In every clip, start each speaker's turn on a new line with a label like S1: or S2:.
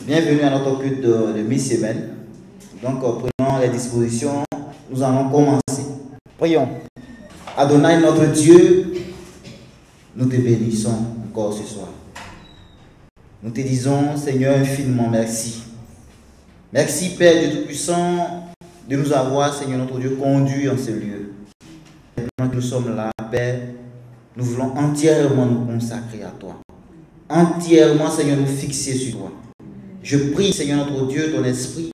S1: Bienvenue à notre culte de mi-semaine. Donc, prenons les dispositions. Nous allons commencer. Prions. Adonai, notre Dieu, nous te bénissons encore ce soir. Nous te disons, Seigneur, infiniment merci. Merci, Père Dieu Tout-Puissant, de nous avoir, Seigneur notre Dieu, conduits en ce lieu. Maintenant que nous sommes là, Père, nous voulons entièrement nous consacrer à toi. Entièrement, Seigneur, nous fixer sur toi. Je prie, Seigneur notre Dieu, ton esprit,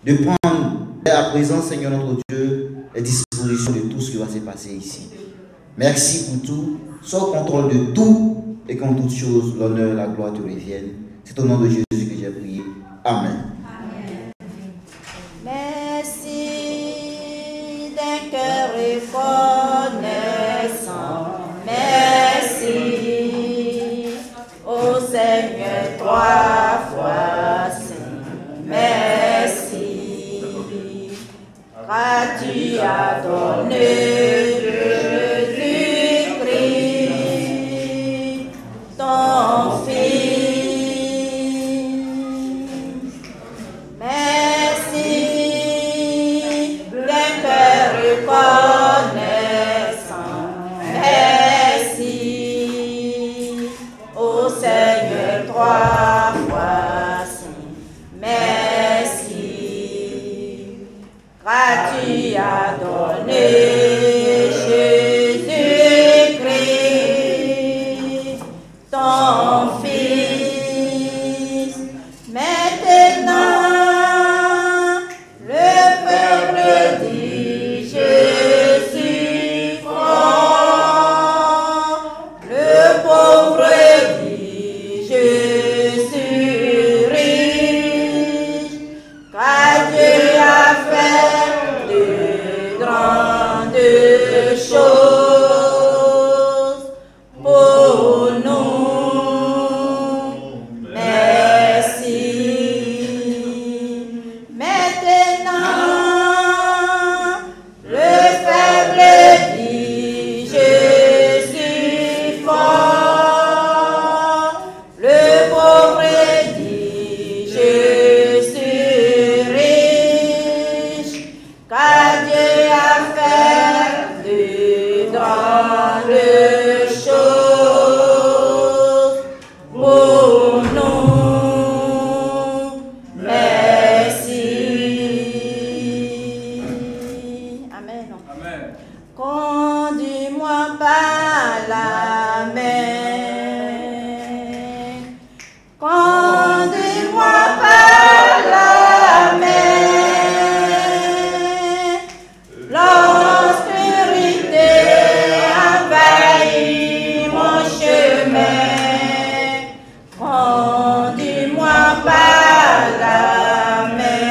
S1: de prendre à présent, Seigneur notre Dieu, les dispositions de tout ce qui va se passer ici. Merci pour tout. Sois au contrôle de tout et qu'en toutes choses, l'honneur et la gloire te reviennent. C'est au nom de Jésus que j'ai prié. Amen.
S2: Amen. Merci d'un cœur reconnaissant. Merci, ô Seigneur, trois fois saint. Merci, tu as donné Jésus-Christ, ton Fils. Merci d'un cœur reconnaissant. Merci, ô Seigneur, trois fois saint. Merci, tu as donné Jésus-Christ, ton Fils. Maintenant, le peuple dit Jésus croit, le pauvre dit Jésus riche, car Dieu a fait de grandes choses pour nous. Merci. Maintenant, le faible dit Jésus fort, le pauvre dit Jésus riche, car Dieu a fait de grandes choses pour nous. Merci. Amen.
S3: Amen.
S2: Conduis-moi par la main. Conduis-moi par la main. L'obscurité envahit mon chemin. Conduis-moi par la main.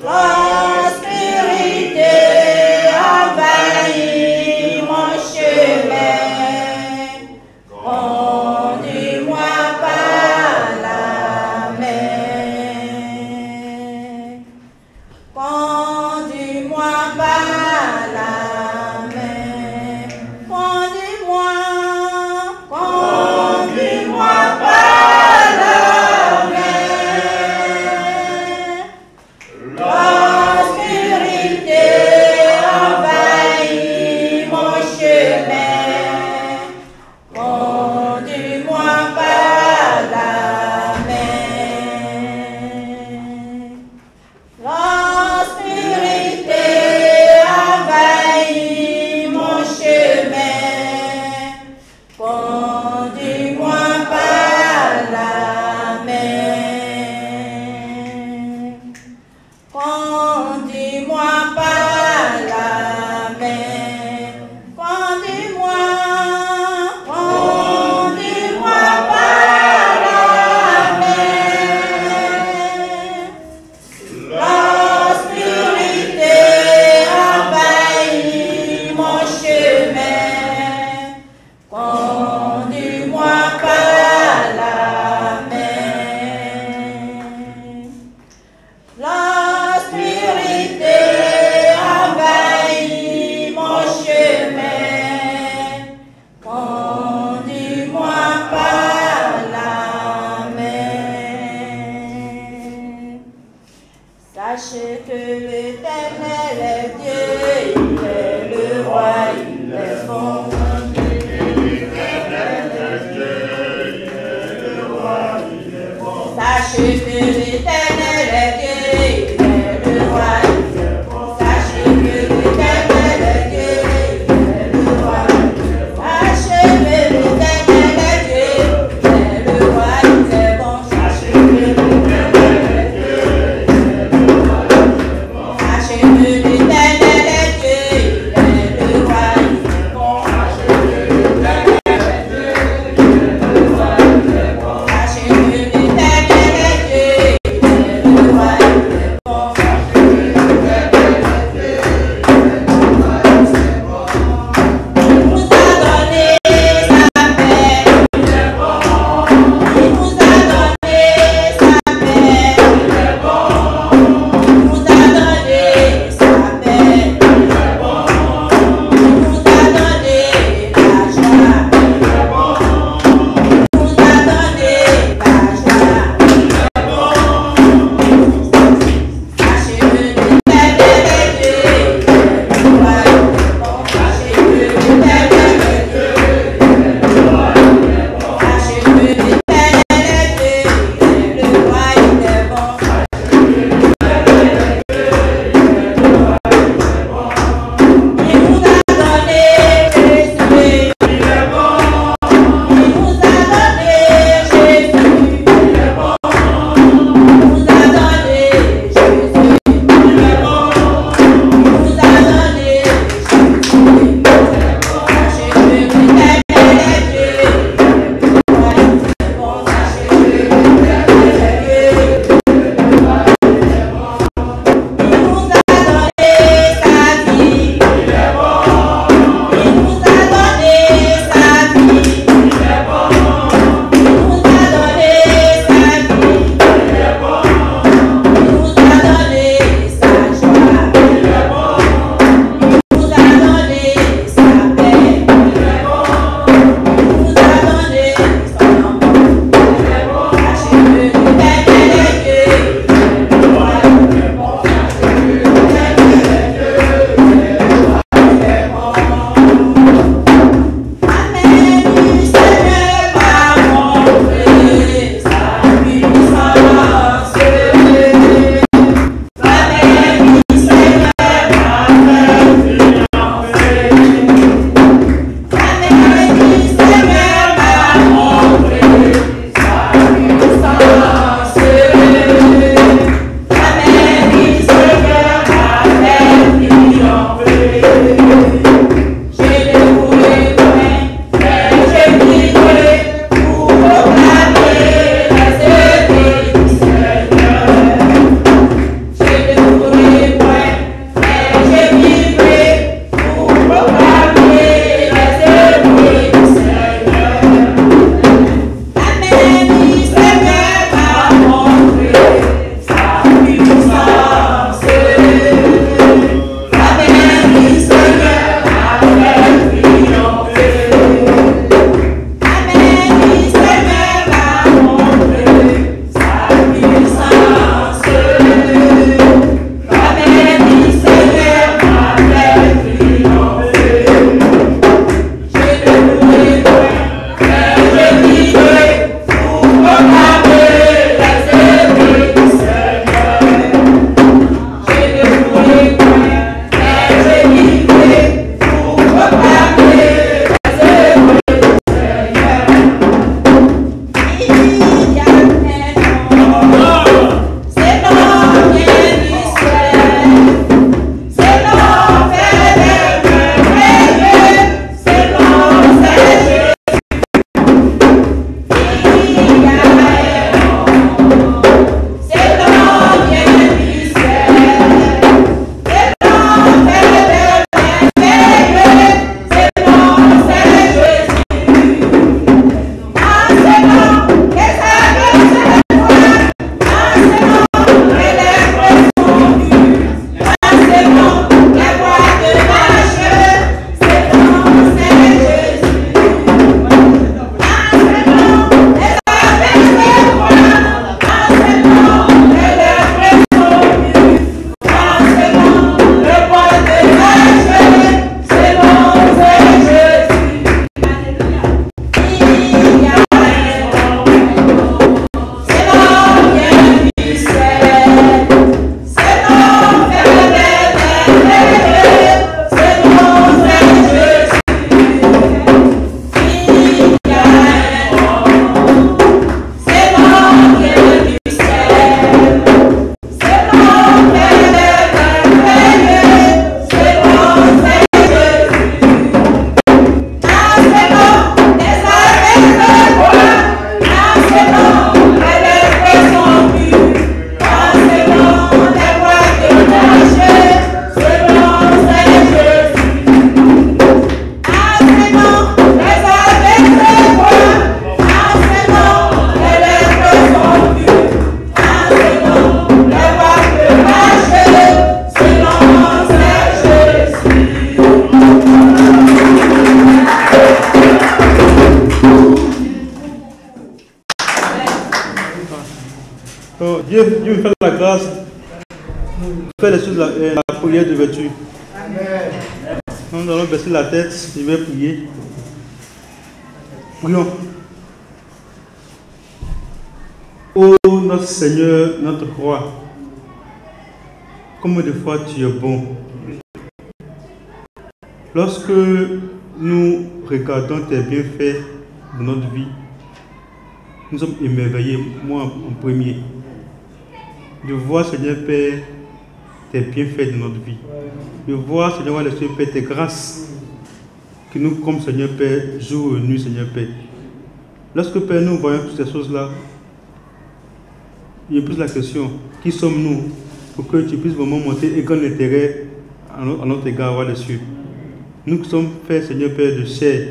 S2: L'obscurité envahit
S3: Dieu me fait la grâce de faire les choses, la prière de vertu. Nous allons baisser la tête, je vais prier. Prions. Ô notre Seigneur, notre roi, combien de fois tu es bon. Lorsque nous regardons tes bienfaits de notre vie, nous sommes émerveillés, moi en premier, de voir, Seigneur Père, tes bienfaits de notre vie. De voir, Seigneur le Seigneur Père, tes grâces que nous, comme Seigneur Père, jour et nuit, Seigneur Père. Lorsque, Père, nous voyons toutes ces choses-là, il me pose la question, qui sommes-nous pour que tu puisses vraiment monter et grand intérêt à notre égard, roi des cieux. Nous qui sommes faits, Seigneur Père, de chair,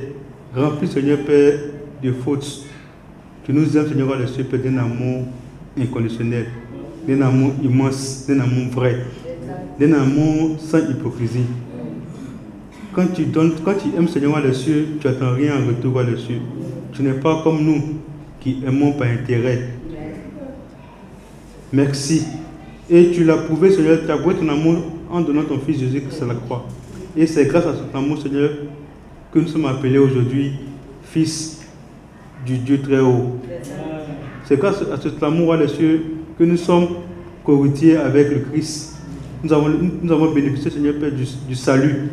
S3: remplis, Seigneur Père, de fautes. Tu nous aimes, Seigneur, roi des cieux, Père, d'un amour inconditionnel, d'un amour immense, d'un amour vrai, d'un amour sans hypocrisie. Quand tu donnes, quand tu aimes, Seigneur, roi des cieux, tu n'attends rien en retour, roi des cieux. Tu n'es pas comme nous qui aimons par intérêt. Merci. Et tu l'as prouvé, Seigneur, tu as prouvé ton amour en donnant ton Fils Jésus-Christ à la croix. Et c'est grâce à cet amour, Seigneur, que nous sommes appelés aujourd'hui Fils du Dieu très haut. C'est grâce à cet amour, roi des cieux, que nous sommes co-héritiers avec le Christ. Nous avons bénéficié, Seigneur Père, du salut.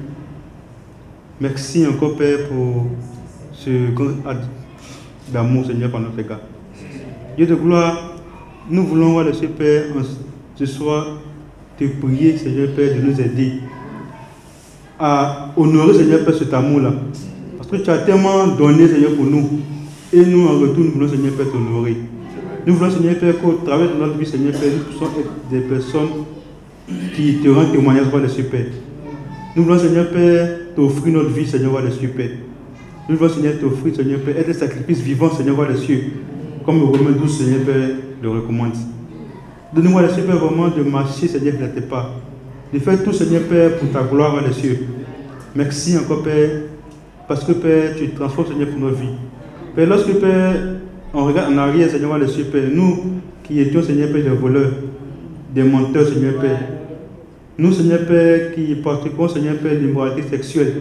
S3: Merci encore, Père, pour ce grand acte d'amour, Seigneur, par notre égard. Dieu de gloire, nous voulons, voir le Seigneur Père, ce soir, te prier, Seigneur Père, de nous aider à honorer, Seigneur Père, cet amour-là. Parce que tu as tellement donné, Seigneur, pour nous. Et nous, en retour, nous voulons, Seigneur Père, t'honorer. Nous voulons, Seigneur Père, qu'au travers de notre vie, Seigneur Père, nous puissions être des personnes qui te rendent témoignage, roi le Seigneur Père. Nous voulons, Seigneur Père, t'offrir notre vie, Seigneur, roi le Seigneur Père. Nous voulons, Seigneur, t'offrir, Seigneur Père, être des sacrifices vivants, Seigneur, roi des cieux, comme le Romain 12, Seigneur Père, le recommande. Donne-nous, roi des cieux, Père, vraiment de marcher, Seigneur, dans tes pas. De faire tout, Seigneur Père, pour ta gloire, roi des cieux. Merci encore, Père, parce que, Père, tu transformes, Seigneur, pour notre vie. Père, lorsque, Père, on regarde en arrière, Seigneur, roi des cieux, Père, nous qui étions, Seigneur Père, des voleurs, des menteurs, Seigneur Père. Nous, Seigneur Père, qui pratiquons, Seigneur Père, l'immoralité sexuelle.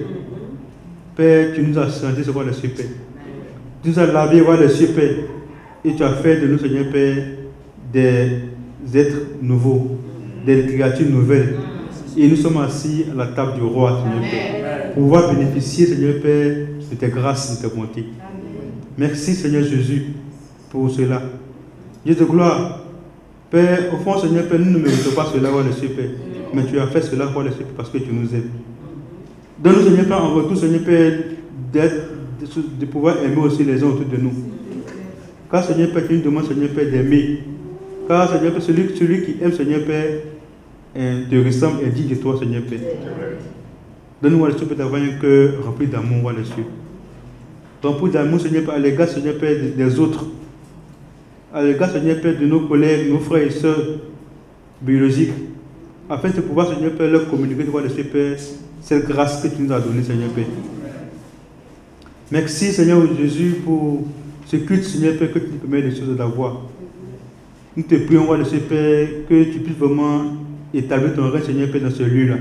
S3: Père, tu nous as changés, roi des cieux, Père. Tu nous as lavé, roi des cieux, Père. Et tu as fait de nous, Seigneur Père, des êtres nouveaux, des créatures nouvelles. Et nous sommes assis à la table du roi, Seigneur Père, pour pouvoir bénéficier, Seigneur Père, de tes grâces, de tes bontés. Merci, Seigneur Jésus, pour cela. Dieu de gloire, Père, au fond, Seigneur Père, nous ne méritons pas cela, roi des cieux, Père. Mais tu as fait cela, roi des cieux, parce que tu nous aimes. Donne-nous, Seigneur Père, en retour, Seigneur Père, de pouvoir aimer aussi les uns autour de nous. Car, Seigneur Père, tu nous demandes, Seigneur Père, d'aimer. Car, Seigneur Père, celui qui aime, Seigneur Père, te ressemble et dit de toi, Seigneur Père. Donne-nous, roi des cieux, d'avoir un cœur rempli d'amour, roi des cieux. Rempli d'amour, Seigneur Père, à l'égard, Seigneur Père, des autres. À l'égard, Seigneur Père, de nos collègues, nos frères et sœurs biologiques. Afin de pouvoir, Seigneur Père, leur communiquer, roi des cieux, Père, cette grâce que tu nous as donnée, Seigneur Père. Merci, Seigneur Jésus, pour ce culte, Seigneur Père, que tu nous permets les choses d'avoir. Nous te prions, roi de ce Père, que tu puisses vraiment établir ton règne, Seigneur Père, dans ce lieu-là.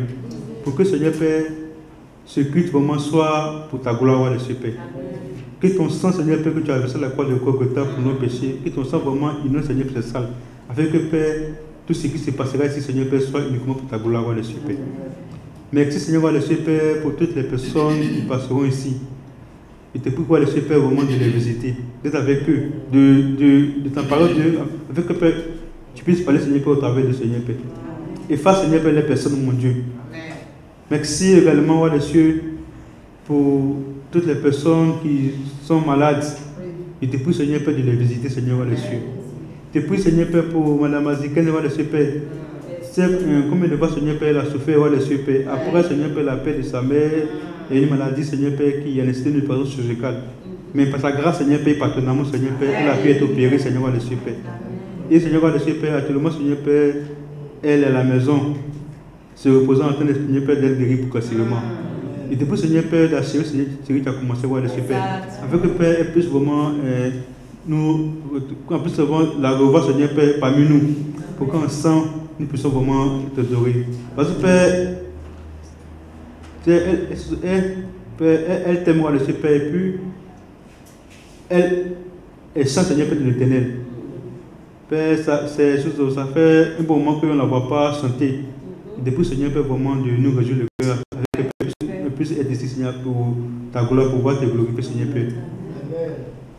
S3: Pour que, Seigneur Père, ce culte vraiment soit pour ta gloire, roi de ce Père. Que ton sang, Seigneur Père, que tu as versé à la croix de Golgotha pour nos péchés, que ton sang vraiment inonde, Seigneur Père, cette salle. Afin que, Père, tout ce qui se passera ici, Seigneur Père, soit uniquement pour ta gloire, roi de ce Père. Merci, Seigneur, roi de ce Père, pour toutes les personnes qui passeront ici. Et te prie, roi de ce Père, vraiment de les visiter, d'être avec eux, de t'en parler d'eux, afin que, Père, tu puisses parler, Seigneur Père, au travers de Seigneur Père. Et fasse, Seigneur Père, les personnes, mon Dieu. Merci également, roi des cieux, pour toutes les personnes qui sont malades. Et te prie, Seigneur Père, de les visiter, Seigneur, roi des cieux. Te prie, Seigneur Père, pour Madame Azikène, roi des cieux, Père. Combien de fois, Seigneur Père, elle a souffert, roi des cieux, Père. Après, Seigneur Père, la paix de sa mère et une maladie, Seigneur Père, qui a nécessité une opération chirurgicale. Mais par sa grâce, Seigneur Père, par ton amour, Seigneur Père, elle a pu être opérée, Seigneur, roi des cieux, Père. Et Seigneur, roi des cieux, Père, actuellement, Seigneur Père, elle est à la maison, se reposant en train de, Seigneur Père, d'être guérie progressivement. Et depuis, Seigneur Père, la série qui a commencé, roi des cieux, Père, afin que, Père, elle puisse vraiment nous puissions la revoir, Seigneur Père, parmi nous, pour qu'ensemble, nous puissions vraiment t'adorer. Parce que Père, elle t'aimera, le Père, et puis elle est sans Seigneur Père de l'Éternel. Père, ça fait un bon moment qu'on ne la voit pas chanter. Depuis, Seigneur Père, vraiment de nous réjouir le cœur, avec que puisse être ici, Seigneur, pour ta gloire, pour voir te glorifier, Seigneur Père.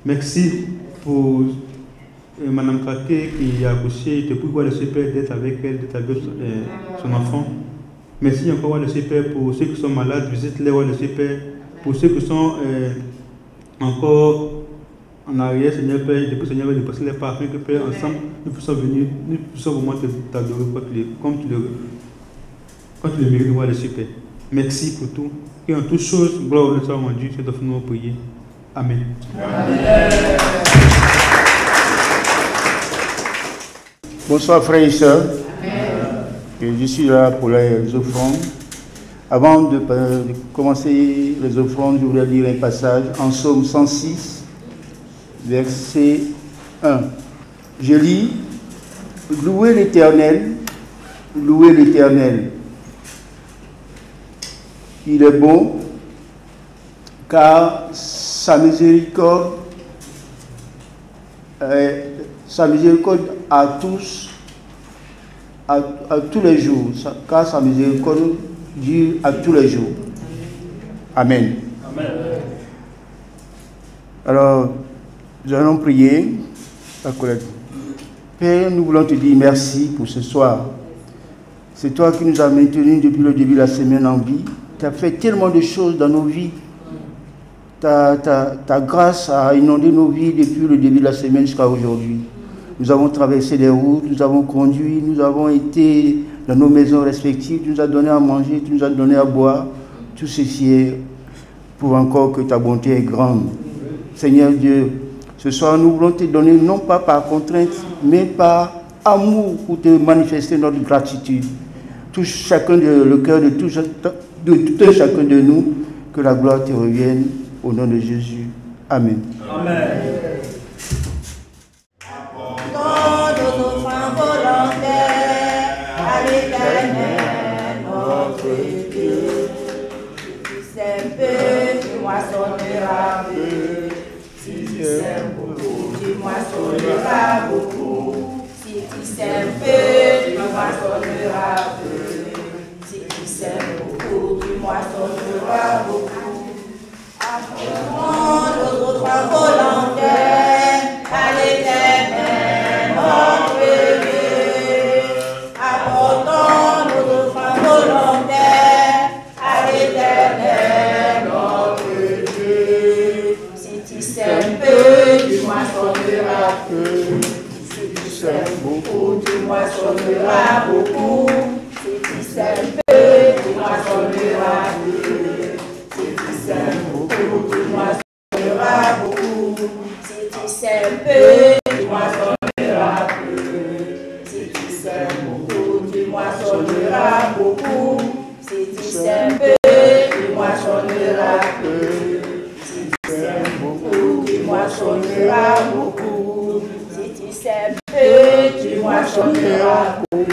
S3: Merci pour Madame Kake qui a accouché, depuis voir le Père d'être avec elle, d'être avec son enfant. Merci encore, le Père, pour ceux qui sont malades, visite-les, le Père, pour ceux qui sont encore en arrière, Seigneur Père, depuis Seigneur, de passer les pas afin que Père, ensemble, nous puissions venir, nous puissions vraiment t'adorer comme tu le mérites de voir le Père. Merci pour tout. Et en toutes choses, gloire au Seigneur mon Dieu, c'est de nous prier. Amen. Amen.
S4: Bonsoir frères et sœurs. Je suis là pour les offrandes. Avant de commencer les offrandes, je voudrais lire un passage en Psaume 106, verset 1. Je lis, louez l'Éternel, louez l'Éternel. Il est bon, car sa miséricorde à tous les jours, car sa miséricorde dure à tous les jours. Amen. Amen. Alors, nous allons prier. Père, nous voulons te dire merci pour ce soir. C'est toi qui nous as maintenus depuis le début de la semaine en vie. Tu as fait tellement de choses dans nos vies. Ta grâce a inondé nos vies depuis le début de la semaine jusqu'à aujourd'hui. Nous avons traversé des routes, nous avons conduit, nous avons été dans nos maisons respectives, tu nous as donné à manger, tu nous as donné à boire. Tout ceci est pour encore que ta bonté est grande. Seigneur Dieu, ce soir nous voulons te donner non pas par contrainte, mais par amour pour te manifester notre gratitude. Touche chacun le cœur de tout un chacun de nous, que la gloire te revienne au nom de Jésus. Amen. Amen.
S2: Si tu sèmes beaucoup, tu moissonneras beaucoup. Si tu sèmes peu, tu moissonneras peu. Si tu sèmes beaucoup, tu moissonneras beaucoup. Apportons nos offrandes volontaires à l'Éternel, notre Dieu. Apportons nos offrandes volontaires à l'Éternel, notre Dieu. Si tu sèmes peu, tu moissonneras peu. Si tu sèmes beaucoup, tu moissonneras beaucoup. Si tu sèmes peu, tu moissonneras peu. Si tu sèmes beaucoup, tu moissonneras beaucoup. Si tu sèmes peu, tu moissonneras peu. Si tu sèmes beaucoup, tu moissonneras beaucoup. Si tu sèmes peu, tu moissonneras peu. Si tu sèmes beaucoup, tu moissonneras beaucoup. Si tu sèmes peu, tu moissonneras peu.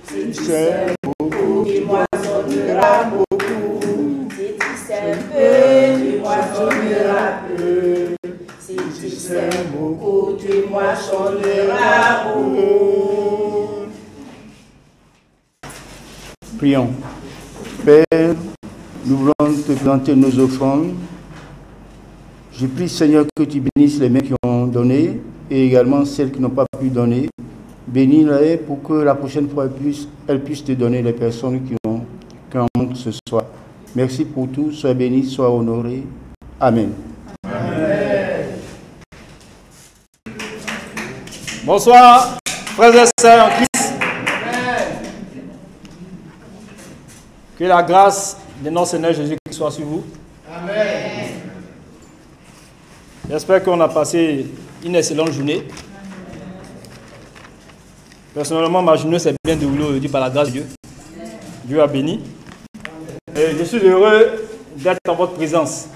S2: Si tu sèmes beaucoup, tu moissonneras beaucoup. Si tu sèmes peu, tu moissonneras peu. Si tu sèmes beaucoup, tu moissonneras beaucoup.
S4: Prions. Père, nous voulons te présenter nos offrandes. Je prie, Seigneur, que tu bénisses les mains qui ont donné et également celles qui n'ont pas pu donner. Bénis-les pour que la prochaine fois, elles puissent te donner les personnes qui en manquent ce soir. Merci pour tout. Sois béni, sois honoré. Amen. Amen.
S5: Bonsoir, frères et sœurs en Christ. Que la grâce de notre Seigneur Jésus-Christ soit sur vous. Amen. J'espère qu'on a passé une excellente journée. Personnellement, ma journée s'est bien déroulée aujourd'hui par la grâce de Dieu. Dieu a béni. Et je suis heureux d'être en votre présence.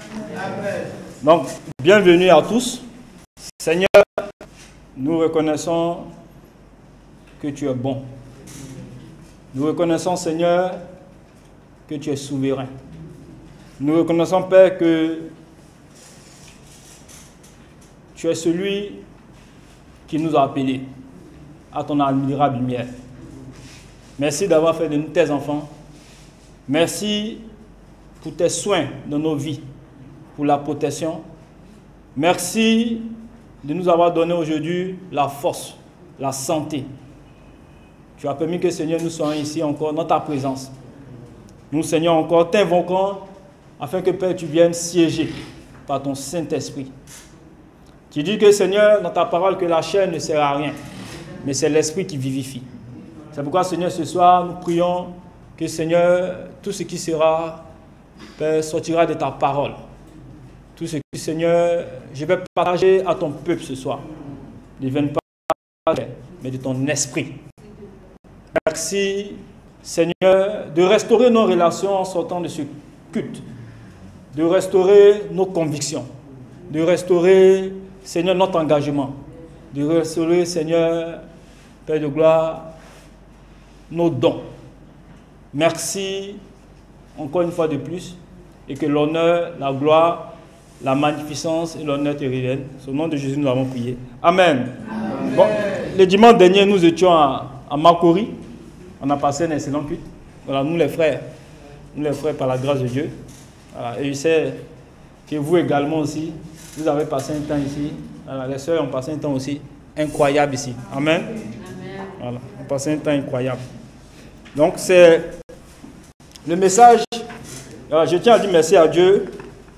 S5: Donc, bienvenue à tous. Seigneur, nous reconnaissons que tu es bon. Nous reconnaissons, Seigneur, que tu es souverain. Nous reconnaissons, Père, que tu es celui qui nous a appelés à ton admirable lumière. Merci d'avoir fait de nous tes enfants. Merci pour tes soins dans nos vies, pour la protection. Merci de nous avoir donné aujourd'hui la force, la santé. Tu as permis que, Seigneur, nous soyons ici encore dans ta présence. Nous, Seigneur, encore t'invoquons afin que, Père, tu viennes siéger par ton Saint-Esprit. Tu dis que, Seigneur, dans ta parole, que la chair ne sert à rien, mais c'est l'Esprit qui vivifie. C'est pourquoi, Seigneur, ce soir, nous prions que, Seigneur, tout ce qui sera, Père, sortira de ta parole. Tout ce que, Seigneur, je vais partager à ton peuple ce soir, ne vienne pas, mais de ton esprit. Merci, Seigneur, de restaurer nos relations en sortant de ce culte, de restaurer nos convictions, de restaurer, Seigneur, notre engagement, de restaurer, Seigneur, Père de gloire, nos dons. Merci encore une fois de plus, et que l'honneur, la gloire, la magnificence et l'honneur te reviennent. Au nom de Jésus, nous avons prié. Amen. Amen. Bon, le dimanche dernier, nous étions à Makori. On a passé un excellent culte. Voilà, nous les frères, par la grâce de Dieu. Voilà, et je sais que vous également aussi, vous avez passé un temps ici. Voilà, les sœurs ont passé un temps aussi incroyable ici. Amen. Amen. Voilà, on a passé un temps incroyable. Donc, c'est le message. Alors, je tiens à dire merci à Dieu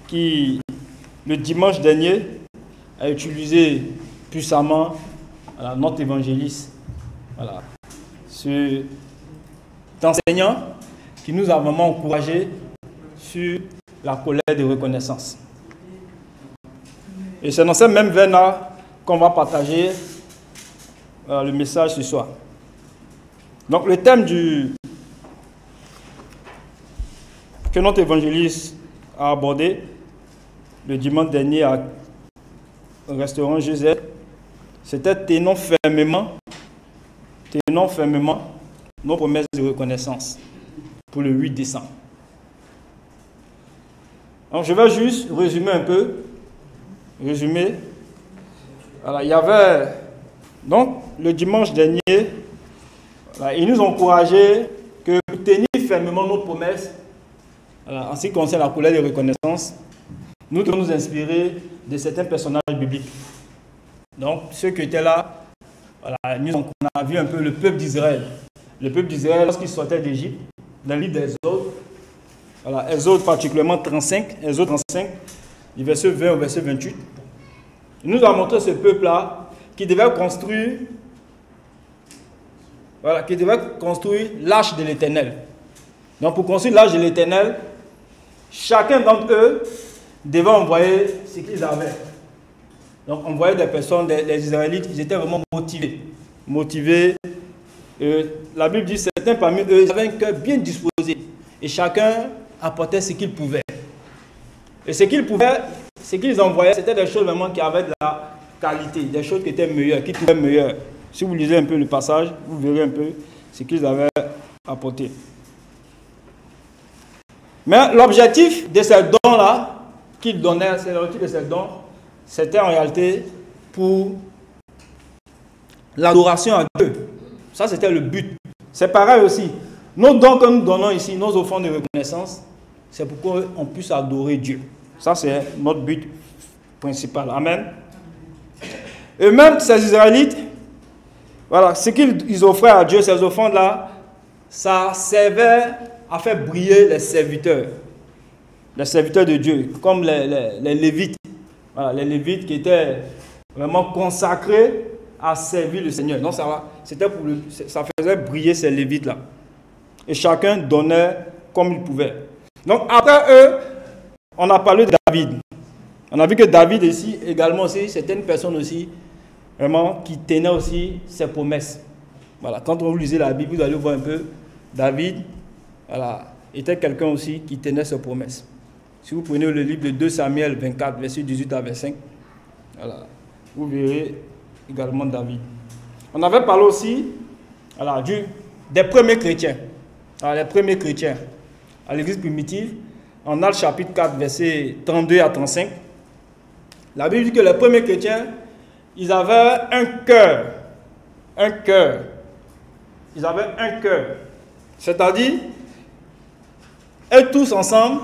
S5: qui, le dimanche dernier, a utilisé puissamment notre évangéliste, cet enseignant qui nous a vraiment encouragés sur la colère de reconnaissance. Et c'est dans cette même veine-là qu'on va partager le message ce soir. Donc le thème que notre évangéliste a abordé le dimanche dernier au restaurant Joseph, c'était tenons fermement nos promesses de reconnaissance pour le 8 décembre. Donc je vais juste résumer un peu. Voilà, il y avait donc le dimanche dernier, voilà, ils nous ont encouragé que pour tenir fermement nos promesses, voilà, en ce qui concerne la colère de reconnaissance, nous devons nous inspirer de certains personnages bibliques. Donc, ceux qui étaient là, voilà, on a vu un peu le peuple d'Israël. Le peuple d'Israël, lorsqu'il sortait d'Égypte, dans le livre d'Exode, voilà, Exode particulièrement 35, Exode 35, du verset 20 au verset 28, il nous a montré ce peuple-là qui devait construire, l'arche de l'Éternel. Donc, pour construire l'arche de l'Éternel, chacun d'entre eux devait envoyer ce qu'ils avaient. Donc, on voyait des personnes, les Israélites, ils étaient vraiment motivés. La Bible dit que certains parmi eux, ils avaient un cœur bien disposé. Et chacun apportait ce qu'il pouvait. Et ce qu'ils pouvaient, ce qu'ils envoyaient, c'était des choses vraiment qui avaient de la qualité, des choses qui étaient meilleures, qui trouvaient meilleures. Si vous lisez un peu le passage, vous verrez un peu ce qu'ils avaient apporté. Mais l'objectif de ces dons-là, qu'ils donnaient, c'était en réalité pour l'adoration à Dieu. Ça, c'était le but. C'est pareil aussi. Nos dons que nous donnons ici, nos offrandes de reconnaissance, c'est pour qu'on puisse adorer Dieu. Ça, c'est notre but principal. Amen. Et même ces Israélites, voilà, ce qu'ils offraient à Dieu, ces offrandes-là, ça servait à faire briller les serviteurs de Dieu, comme les Lévites. Voilà, les Lévites qui étaient vraiment consacrés à servir le Seigneur. Donc ça faisait briller ces Lévites-là. Et chacun donnait comme il pouvait. Donc après eux, on a parlé de David. On a vu que David ici, également aussi, c'était une personne aussi, vraiment, qui tenait aussi ses promesses. Voilà, quand vous lisez la Bible, vous allez voir un peu, David, voilà, était quelqu'un aussi qui tenait ses promesses. Si vous prenez le livre de 2 Samuel 24, verset 18 à 25, voilà, vous verrez également David. On avait parlé aussi voilà, des premiers chrétiens. Alors, les premiers chrétiens à l'église primitive, en Actes chapitre 4, versets 32 à 35, la Bible dit que les premiers chrétiens, ils avaient un cœur. Un cœur. Ils avaient un cœur. C'est-à-dire, eux tous ensemble,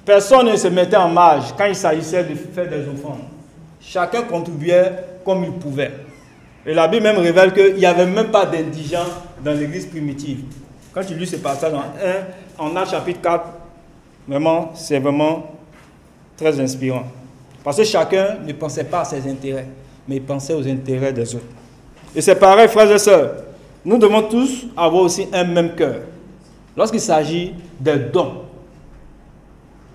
S5: personne ne se mettait en marge quand il s'agissait de faire des offrandes. Chacun contribuait comme il pouvait. Et la Bible même révèle qu'il n'y avait même pas d'indigents dans l'église primitive. Quand tu lis ce passage en Actes chapitre 4, vraiment, c'est vraiment très inspirant. Parce que chacun ne pensait pas à ses intérêts, mais il pensait aux intérêts des autres. Et c'est pareil, frères et sœurs. Nous devons tous avoir aussi un même cœur. Lorsqu'il s'agit des dons,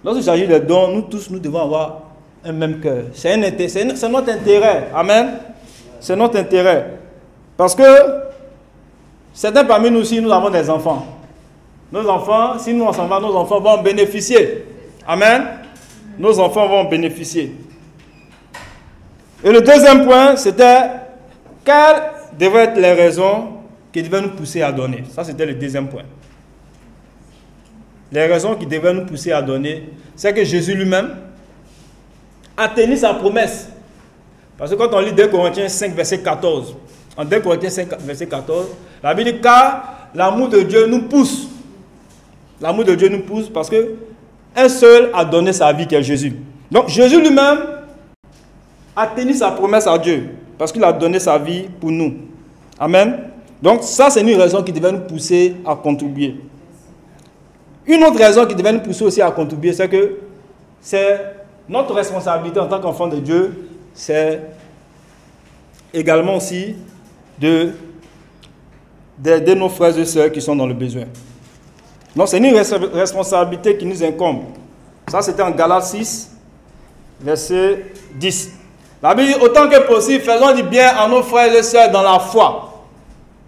S5: nous tous, nous devons avoir un même cœur. C'est notre intérêt. Amen. C'est notre intérêt. Parce que certains parmi nous aussi, nous avons des enfants. Nos enfants, si nous en s'en va, nos enfants vont en bénéficier. Amen. Nos enfants vont en bénéficier. Et le deuxième point, c'était quelles devraient être les raisons qui devaient nous pousser à donner. Ça, c'était le deuxième point. Les raisons qui devaient nous pousser à donner, c'est que Jésus lui-même a tenu sa promesse. Parce que quand on lit 2 Corinthiens 5, verset 14, en 2 Corinthiens 5, verset 14, la Bible dit car l'amour de Dieu nous pousse. L'amour de Dieu nous pousse parce que un seul a donné sa vie qui est Jésus. Donc Jésus lui-même a tenu sa promesse à Dieu parce qu'il a donné sa vie pour nous. Amen. Donc ça c'est une raison qui devait nous pousser à contribuer. Une autre raison qui devait nous pousser aussi à contribuer, c'est que c'est notre responsabilité en tant qu'enfant de Dieu, c'est également aussi d'aider nos frères et sœurs qui sont dans le besoin. Donc c'est une responsabilité qui nous incombe. Ça c'était en Galates 6, verset 10. La Bible dit, autant que possible, faisons du bien à nos frères et sœurs dans la foi.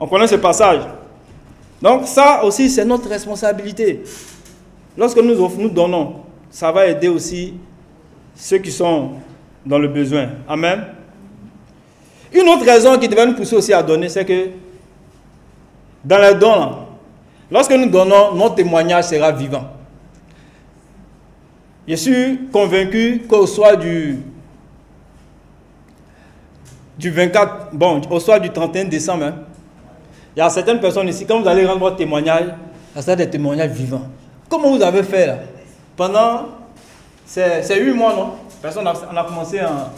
S5: On connaît ce passage. Donc ça aussi, c'est notre responsabilité. Lorsque nous donnons, ça va aider aussi ceux qui sont dans le besoin. Amen. Une autre raison qui devait nous pousser aussi à donner, c'est que dans les dons, lorsque nous donnons, notre témoignage sera vivant. Je suis convaincu qu'au soir du 24, au soir du 31 décembre, il y a certaines personnes ici, quand vous allez rendre votre témoignage, ça sera des témoignages vivants. Comment vous avez fait là? Pendant, c'est 8 mois, non? Personne, on a commencé en...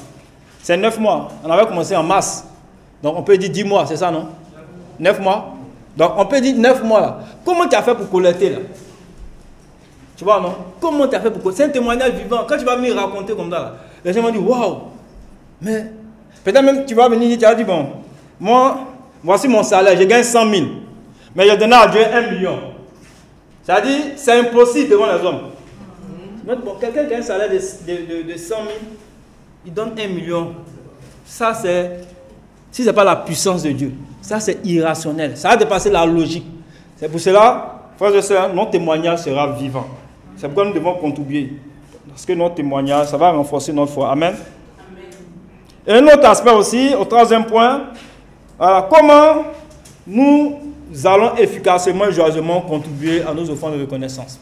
S5: C'est 9 mois. On avait commencé en mars. Donc on peut dire 10 mois, c'est ça, non? 9 mois. Donc on peut dire 9 mois là. Comment tu as fait pour collecter là? Tu vois, non? Comment tu as fait pour collecter? C'est un témoignage vivant. Quand tu vas venir raconter comme ça là, les gens vont dire waouh! Mais peut-être même tu vas venir dire, tu vas dire bon, moi, voici mon salaire, je gagne 100 000. Mais je donne à Dieu 1 million. C'est-à-dire, c'est impossible devant les hommes. Bon, quelqu'un qui a un salaire de 100 000, il donne 1 million. Ça, c'est... Si ce n'est pas la puissance de Dieu, ça, c'est irrationnel. Ça va dépasser la logique. C'est pour cela, frères et sœurs, notre témoignage sera vivant. C'est pourquoi nous devons contribuer. Parce que notre témoignage, ça va renforcer notre foi. Amen. Et un autre aspect aussi, au troisième point, comment nous allons efficacement et joyeusement contribuer à nos offrandes de reconnaissance.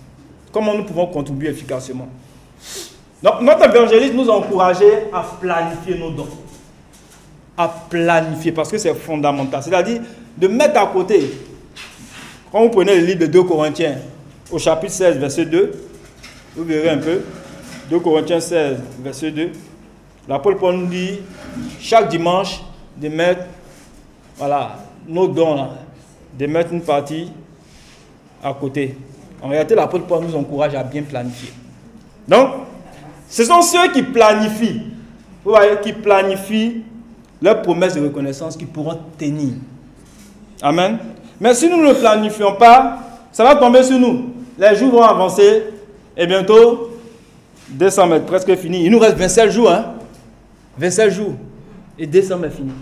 S5: Comment nous pouvons contribuer efficacement? Donc, notre évangéliste nous a encouragés à planifier nos dons. À planifier, parce que c'est fondamental. C'est-à-dire de mettre à côté. Quand vous prenez le livre de 2 Corinthiens, au chapitre 16, verset 2, vous verrez un peu. 2 Corinthiens 16, verset 2. L'apôtre Paul nous dit, chaque dimanche, de mettre nos dons, là, de mettre une partie à côté. En réalité, l'apôtre Paul nous encourage à bien planifier. Donc, ce sont ceux qui planifient, vous voyez, qui planifient leurs promesses de reconnaissance qui pourront tenir. Amen. Mais si nous ne le planifions pas, ça va tomber sur nous. Les jours vont avancer et bientôt, décembre est presque fini. Il nous reste 27 jours. 27 jours et décembre est fini.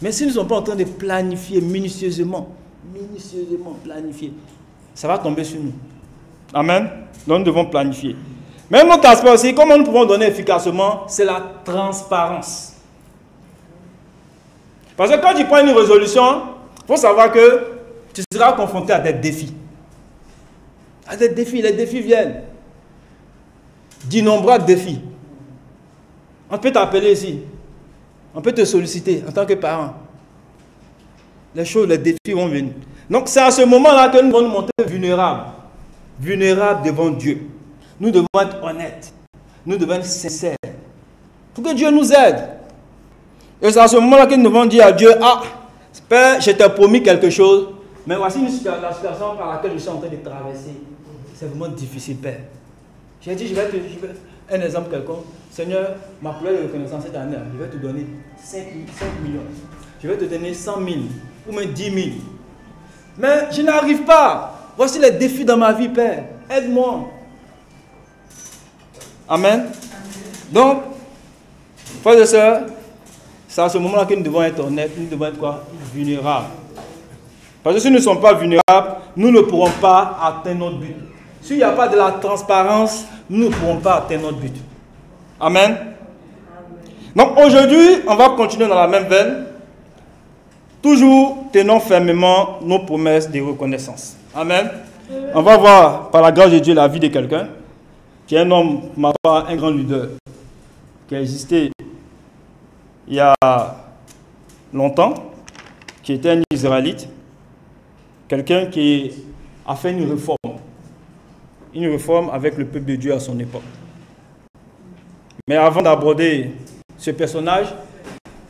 S5: Mais si nous ne sommes pas en train de planifier minutieusement planifier, ça va tomber sur nous. Amen. Donc nous devons planifier. Mais un autre aspect aussi, comment nous pouvons donner efficacement, c'est la transparence. Parce que quand tu prends une résolution, il faut savoir que tu seras confronté à des défis. À des défis, les défis viennent. D'innombrables défis. On peut t'appeler ici. On peut te solliciter en tant que parent. Les choses, les défis vont venir. Donc c'est à ce moment-là que nous devons nous montrer vulnérables. Vulnérables devant Dieu. Nous devons être honnêtes. Nous devons être sincères. Pour que Dieu nous aide. Et c'est à ce moment-là que nous devons dire à Dieu, ah, Père, je t'ai promis quelque chose, mais voici la situation par laquelle je suis en train de traverser. C'est vraiment difficile, Père. J'ai dit, un exemple quelconque. Seigneur, ma prière de reconnaissance cette année, je vais te donner 5 millions. Je vais te donner 100 000 ou même 10 000. Mais je n'arrive pas. Voici les défis dans ma vie, Père. Aide-moi. Amen. Donc, frères et sœurs, c'est à ce moment-là que nous devons être honnêtes, nous devons être quoi? Vulnérables. Parce que si nous ne sommes pas vulnérables, nous ne pourrons pas atteindre notre but. S'il n'y a pas de la transparence, nous ne pourrons pas atteindre notre but. Amen. Donc aujourd'hui, on va continuer dans la même veine. Toujours tenons fermement nos promesses de reconnaissance. Amen. On va voir par la grâce de Dieu la vie de quelqu'un qui est un homme, un grand leader qui a existé il y a longtemps, qui était un Israélite, quelqu'un qui a fait une réforme avec le peuple de Dieu à son époque. Mais avant d'aborder ce personnage,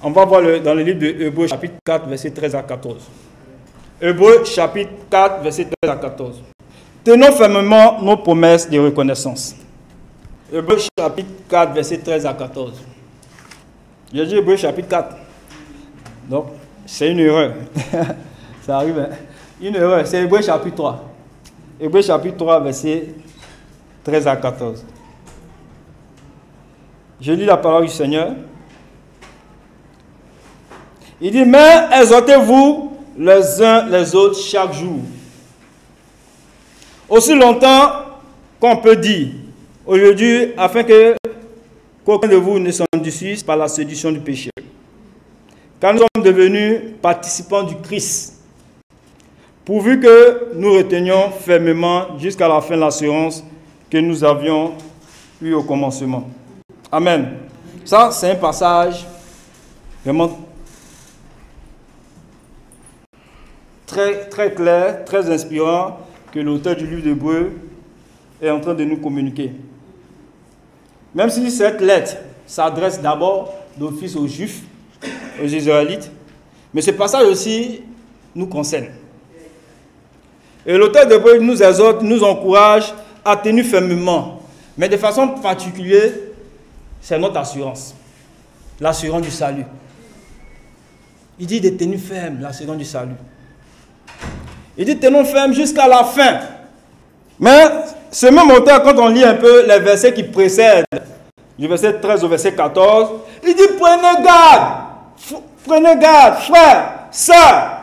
S5: on va voir dans le livre de Hébreux chapitre 4, verset 13 à 14. Hébreux chapitre 4, verset 13 à 14. Tenons fermement nos promesses de reconnaissance. Hébreux chapitre 4, verset 13 à 14. J'ai dit Hébreux chapitre 4. Donc, c'est une erreur. Ça arrive, hein? Une erreur. C'est Hébreux chapitre 3. Hébreux chapitre 3, verset 13 à 14. Je lis la parole du Seigneur. Il dit, mais exhortez-vous les uns les autres chaque jour. Aussi longtemps qu'on peut dire aujourd'hui, afin que qu'aucun de vous ne s'endurcisse par la séduction du péché. Car nous sommes devenus participants du Christ, pourvu que nous retenions fermement jusqu'à la fin l'assurance que nous avions eue au commencement. Amen. Ça, c'est un passage vraiment très, très clair, très inspirant, que l'auteur du livre d'Hébreux est en train de nous communiquer. Même si cette lettre s'adresse d'abord d'office aux Juifs, aux Israélites, mais ce passage aussi nous concerne. Et l'auteur d'Hébreux nous exhorte, nous encourage à tenir fermement, mais de façon particulière, c'est notre assurance, l'assurance du salut. Il dit de tenir ferme, l'assurance du salut. Il dit tenons ferme jusqu'à la fin. Mais ce même auteur, quand on lit un peu les versets qui précèdent, du verset 13 au verset 14, il dit prenez garde, frères, sœurs.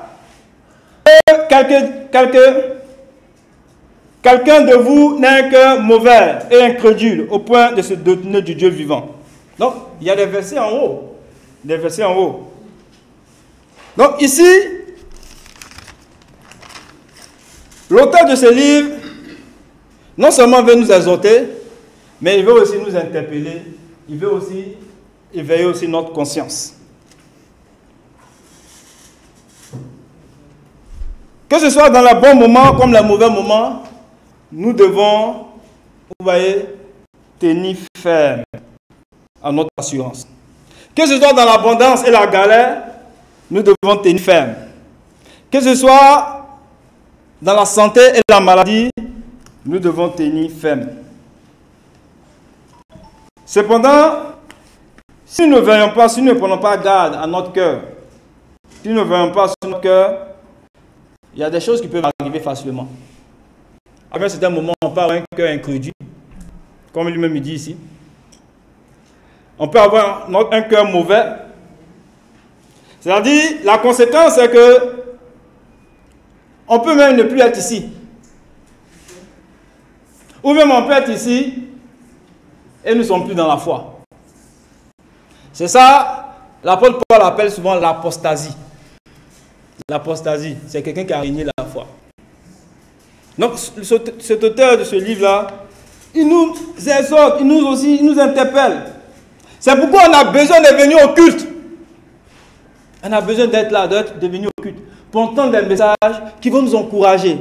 S5: Quelqu'un de vous n'a un cœur mauvais et incrédule au point de se détourner du Dieu vivant. Donc, il y a des versets en haut. Des versets en haut. Donc, ici, l'auteur de ce livre, non seulement veut nous exhorter, mais il veut aussi nous interpeller. Il veut aussi éveiller aussi notre conscience. Que ce soit dans les bons moments comme les mauvais moments, nous devons, vous voyez, tenir ferme à notre assurance. Que ce soit dans l'abondance et la galère, nous devons tenir ferme. Que ce soit dans la santé et la maladie, nous devons tenir ferme. Cependant, si nous ne veillons pas, si nous ne prenons pas garde à notre cœur, si nous ne veillons pas sur notre cœur, il y a des choses qui peuvent arriver facilement. À un certain moment, on peut avoir un cœur incrédule, comme lui-même dit ici. On peut avoir un cœur mauvais. C'est-à-dire, la conséquence, c'est que on peut même ne plus être ici. Ou même on peut être ici, et nous ne sommes plus dans la foi. C'est ça, l'apôtre Paul appelle souvent l'apostasie. L'apostasie, c'est quelqu'un qui a régné la foi. Donc, cet auteur de ce livre-là, il nous exhorte, il nous interpelle. C'est pourquoi on a besoin de venir au culte. On a besoin d'être là, de venir au culte, pour entendre des messages qui vont nous encourager,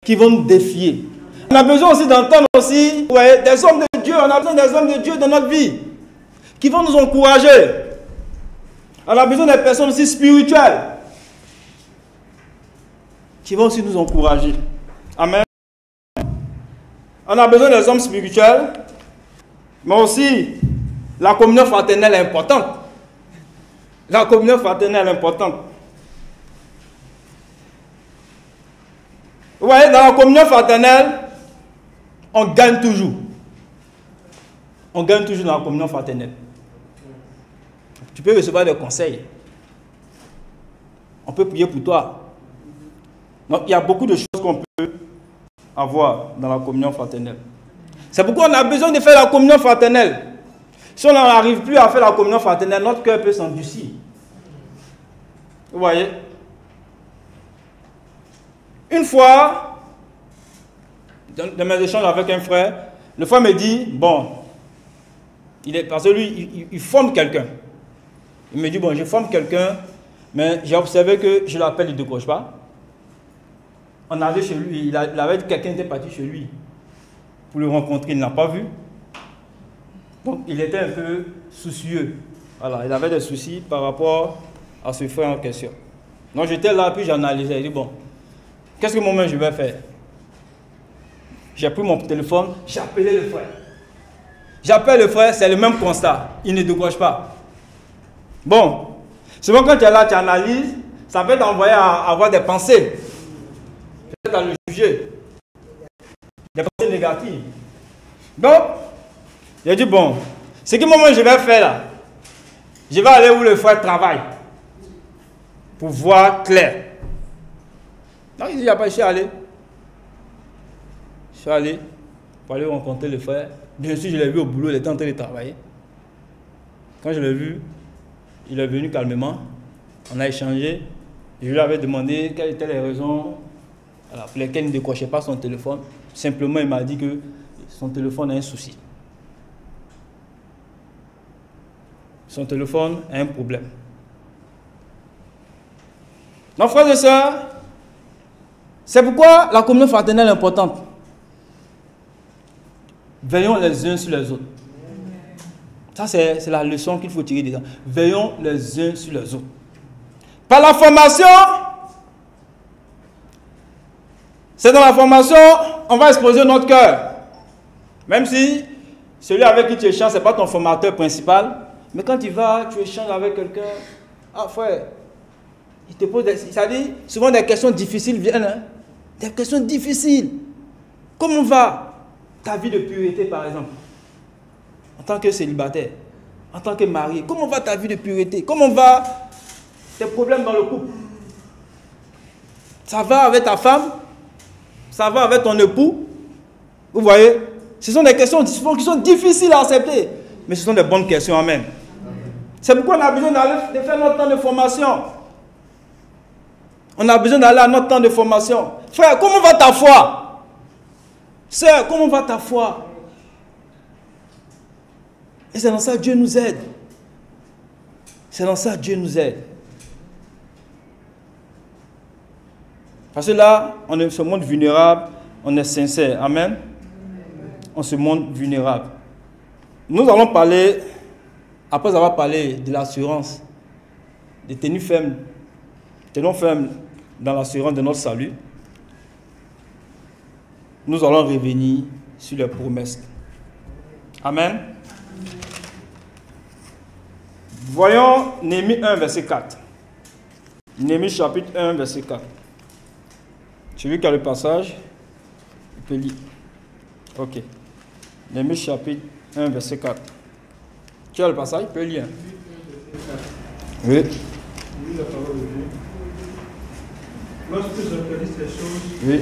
S5: qui vont nous défier. On a besoin aussi d'entendre aussi des hommes de Dieu. On a besoin des hommes de Dieu dans notre vie, qui vont nous encourager. On a besoin des personnes aussi spirituelles, qui vont aussi nous encourager. Amen. On a besoin des hommes spirituels, mais aussi la communion fraternelle est importante. La communion fraternelle est importante. Vous voyez, dans la communion fraternelle, on gagne toujours. On gagne toujours dans la communion fraternelle. Tu peux recevoir des conseils. On peut prier pour toi. Donc, il y a beaucoup de choses qu'on peut avoir dans la communion fraternelle. C'est pourquoi on a besoin de faire la communion fraternelle. Si on n'arrive plus à faire la communion fraternelle, notre cœur peut s'endurcir. Vous voyez? Une fois, dans mes échanges avec un frère, le frère me dit, bon, parce que lui, il forme quelqu'un. Il me dit, bon, je forme quelqu'un, mais j'ai observé que je l'appelle, il ne décroche pas. On allait chez lui, il avait dit que quelqu'un était parti chez lui pour le rencontrer, il ne l'a pas vu. Donc, il était un peu soucieux. Voilà, il avait des soucis par rapport à ce frère en question. Donc, j'étais là, puis j'analysais. J'ai dit, bon, qu'est-ce que moi-même je vais faire? J'ai pris mon téléphone, j'ai appelé le frère. J'appelle le frère, c'est le même constat. Il ne décroche pas. Bon, souvent quand tu es là, tu analyses, ça peut t'envoyer à avoir des pensées. Peut-être à le juger. Des pensées négatives. Donc, j'ai dit, bon, ce que moi je vais faire là, je vais aller où le frère travaille pour voir clair. Donc, il dit, il n'y a pas, je suis allé. Je suis allé pour aller rencontrer le frère. Bien sûr, je l'ai vu au boulot, il était en train de travailler. Quand je l'ai vu, il est venu calmement. On a échangé. Je lui avais demandé quelles étaient les raisons pour lesquelles il ne décrochait pas son téléphone. Simplement, il m'a dit que son téléphone a un souci. Son téléphone a un problème. Donc, frères et sœurs, c'est pourquoi la communion fraternelle est importante. Veillons les uns sur les autres. Ça, c'est la leçon qu'il faut tirer dedans. Veillons les uns sur les autres. Par la formation, c'est dans la formation, on va exposer notre cœur. Même si celui avec qui tu échanges, ce n'est pas ton formateur principal. Mais quand tu vas, tu échanges avec quelqu'un. Ah frère, il te pose ça dit, souvent des questions difficiles viennent. Hein? Des questions difficiles. Comment va ta vie de pureté, par exemple? En tant que célibataire, en tant que marié, comment va ta vie de pureté? Comment va tes problèmes dans le couple? Ça va avec ta femme? Ça va avec ton époux? Vous voyez? Ce sont des questions qui sont difficiles à accepter. Mais ce sont des bonnes questions, amen. C'est pourquoi on a besoin de faire notre temps de formation. On a besoin d'aller à notre temps de formation. Frère, comment va ta foi? Sœur, comment va ta foi? Et c'est dans ça que Dieu nous aide. C'est dans ça que Dieu nous aide. Parce que là, on se montre vulnérable, on est sincère. Amen. On se montre vulnérable. Nous allons parler, après avoir parlé de l'assurance, de tenir ferme, tenons ferme dans l'assurance de notre salut, nous allons revenir sur les promesses. Amen. Voyons Néhémie 1, verset 4. Néhémie chapitre 1, verset 4. Celui qui a le passage, il peut lire. Ok. Néhémie chapitre 1, verset 4. Tu as le passage, il peut lire. Oui.
S3: Lorsque j'organise ces choses,
S5: Oui.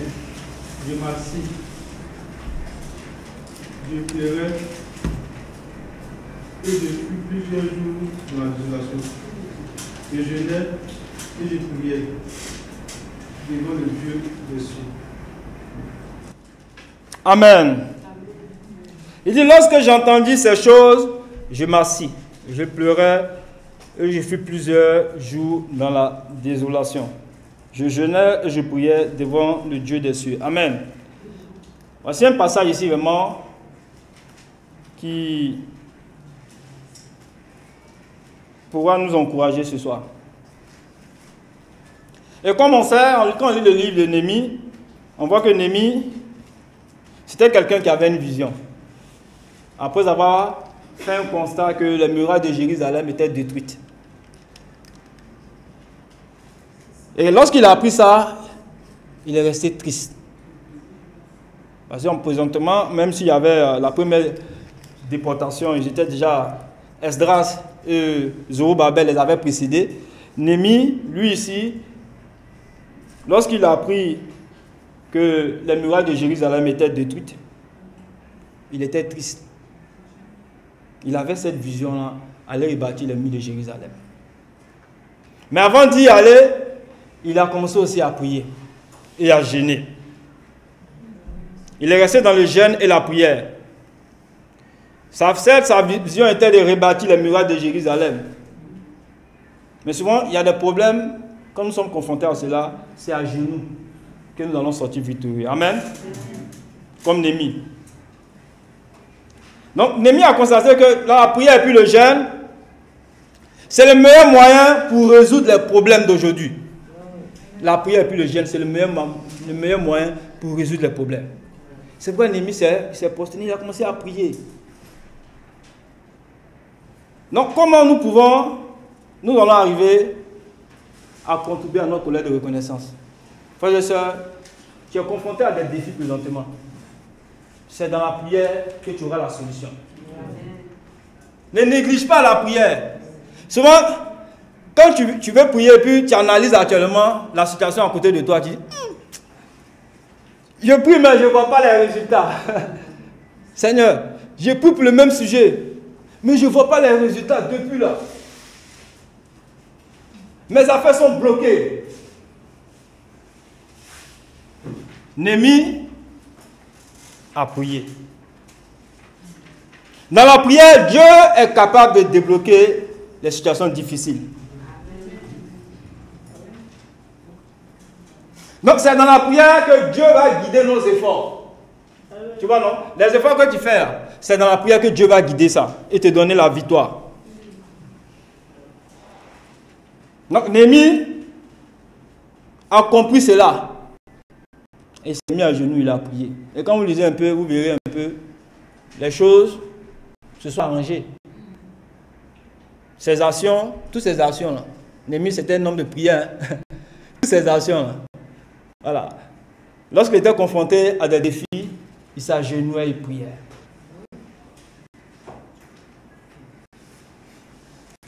S3: je m'assieds. Je pleurais et je fus plusieurs jours dans la désolation. Je jeûnais et je priais devant le Dieu des cieux.
S5: Amen. Il dit, lorsque j'entendis ces choses, je m'assis, je pleurais et je fus plusieurs jours dans la désolation. Je jeûnais et je priais devant le Dieu des cieux. Amen. Voici un passage ici vraiment qui pourra nous encourager ce soir. Et comme on sait, quand on lit le livre de Néhémie, on voit que Néhémie, c'était quelqu'un qui avait une vision. Après avoir fait un constat que les murailles de Jérusalem étaient détruites. Et lorsqu'il a appris ça, il est resté triste. Parce que présentement, même s'il y avait la première déportation, ils étaient déjà, Esdras et Zorobabel les avaient précédés. Néhémie, lui ici, lorsqu'il a appris que les murailles de Jérusalem étaient détruites, il était triste. Il avait cette vision-là, aller rebâtir les murs de Jérusalem. Mais avant d'y aller, il a commencé aussi à prier et à jeûner. Il est resté dans le jeûne et la prière. Sa vision était de rebâtir les murailles de Jérusalem. Mais souvent, il y a des problèmes, quand nous sommes confrontés à cela, c'est à genoux que nous allons sortir victorieux. Amen. Comme Néhémie. Donc, Néhémie a constaté que la prière et puis le jeûne, c'est le meilleur moyen pour résoudre les problèmes d'aujourd'hui. La prière et puis le jeûne, c'est le meilleur moyen pour résoudre les problèmes. C'est pourquoi Néhémie s'est prosterné, il a commencé à prier. Donc, comment nous allons arriver à contribuer à notre collecte de reconnaissance? Frères et sœurs, tu es confronté à des défis présentement. C'est dans la prière que tu auras la solution. Ne néglige pas la prière. Souvent, quand tu veux prier et puis tu analyses actuellement la situation à côté de toi, tu dis, je prie mais je ne vois pas les résultats. Seigneur, je prie pour le même sujet, mais je ne vois pas les résultats depuis là. Mes affaires sont bloquées. Néhémie a prié. Dans la prière, Dieu est capable de débloquer les situations difficiles. Donc c'est dans la prière que Dieu va guider nos efforts. Tu vois, non? Les efforts que tu fais, c'est dans la prière que Dieu va guider ça et te donner la victoire. Donc Néhémie a compris cela. Et il s'est mis à genoux, il a prié. Et quand vous lisez un peu, vous verrez un peu, les choses se sont arrangées. Ces actions, toutes ces actions-là, Néhémie c'était un homme de prière. Hein? Toutes ces actions-là. Voilà. Lorsqu'il était confronté à des défis, il s'agenouillait et priait.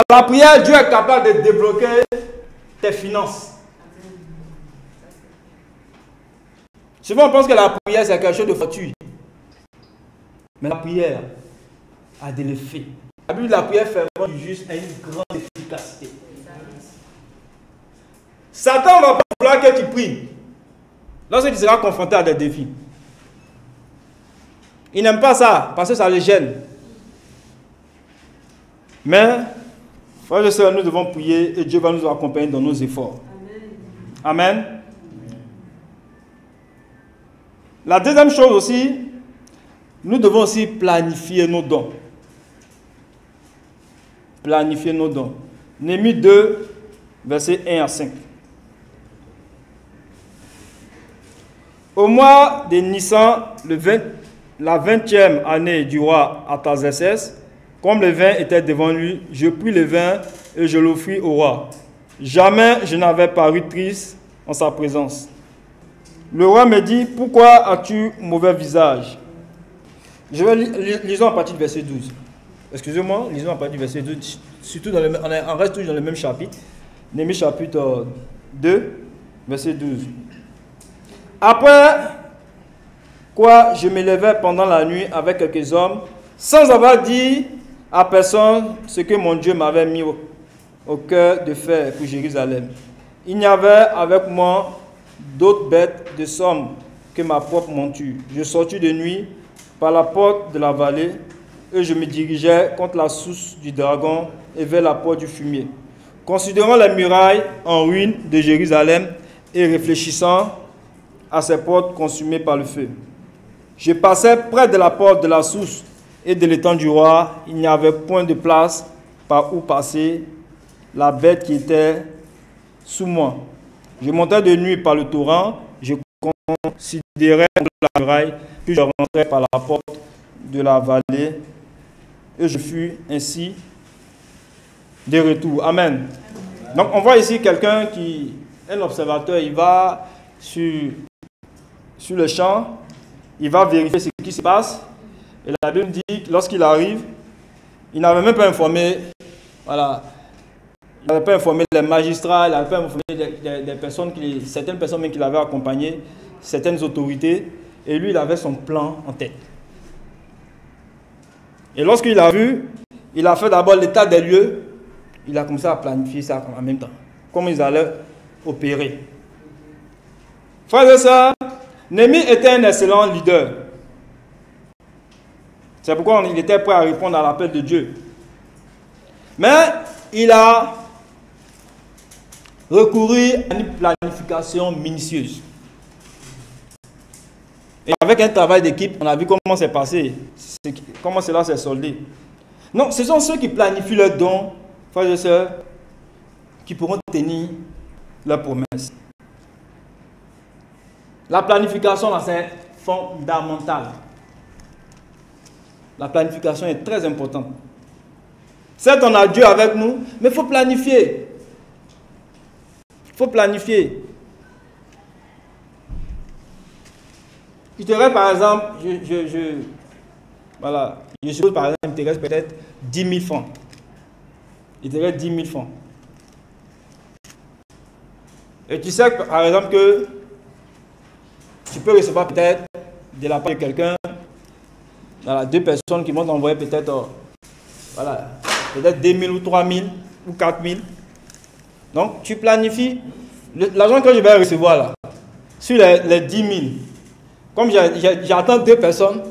S5: La prière, Dieu est capable de débloquer tes finances. Souvent, on pense que la prière, c'est quelque chose de fortuit. Mais la prière a de l'effet. La Bible de la prière fervente du juste a une grande efficacité. Satan ne va pas vouloir que tu pries lorsque tu seras confronté à des défis. Il n'aime pas ça parce que ça le gêne. Mais, frères et sœurs, nous devons prier et Dieu va nous accompagner dans nos efforts. Amen. Amen. La deuxième chose aussi, nous devons aussi planifier nos dons. Planifier nos dons. Néhémie 2, versets 1 à 5. Au mois de Nissan, la 20e année du roi Artaxerxès, comme le vin était devant lui, je pris le vin et je l'offris au roi. Jamais je n'avais paru triste en sa présence. Le roi me dit, pourquoi as-tu mauvais visage? Je vais lisons à partir du verset 12. Excusez-moi, lisons à partir du verset 12. Surtout on reste toujours dans le même chapitre. Néhémie chapitre 2, verset 12. Après quoi, je me levais pendant la nuit avec quelques hommes, sans avoir dit à personne ce que mon Dieu m'avait mis au cœur de faire pour Jérusalem. Il n'y avait avec moi d'autres bêtes de somme que ma propre monture. Je sortis de nuit par la porte de la vallée et je me dirigeais contre la source du dragon et vers la porte du fumier. Considérant les murailles en ruine de Jérusalem et réfléchissant à ses portes consumées par le feu. Je passais près de la porte de la source et de l'étang du roi. Il n'y avait point de place par où passer la bête qui était sous moi. Je montais de nuit par le torrent, je considérais la muraille, puis je rentrais par la porte de la vallée et je fus ainsi de retour. Amen. Donc on voit ici quelqu'un qui est un observateur, il va sur le champ, il va vérifier ce qui se passe. Et la Bible dit que lorsqu'il arrive, il n'avait même pas informé, voilà, il n'avait pas informé les magistrats, il n'avait pas informé des personnes, certaines personnes même qui l'avaient accompagné, certaines autorités, et lui il avait son plan en tête. Et lorsqu'il a vu, il a fait d'abord l'état des lieux, il a commencé à planifier ça en même temps, comment ils allaient opérer. Frères et sœurs, Néhémie était un excellent leader. C'est pourquoi il était prêt à répondre à l'appel de Dieu. Mais il a recouru à une planification minutieuse. Et avec un travail d'équipe, on a vu comment c'est passé, comment cela s'est soldé. Non, ce sont ceux qui planifient leurs dons, frères et sœurs, qui pourront tenir leurs promesses. La planification, c'est fondamental. La planification est très importante. Certes, on a Dieu avec nous, mais il faut planifier. Il faut planifier. Je dirais par exemple, je suppose par exemple, il me reste peut-être 10 000 francs. Il te reste 10 000 francs. Et tu sais par exemple que tu peux recevoir peut-être de la part de quelqu'un, voilà, 2 personnes qui vont t'envoyer peut-être peut-être 2 000 ou 3 000 ou 4 000. Donc tu planifies l'argent que je vais recevoir là, sur les 10 000. Comme j'attends 2 personnes,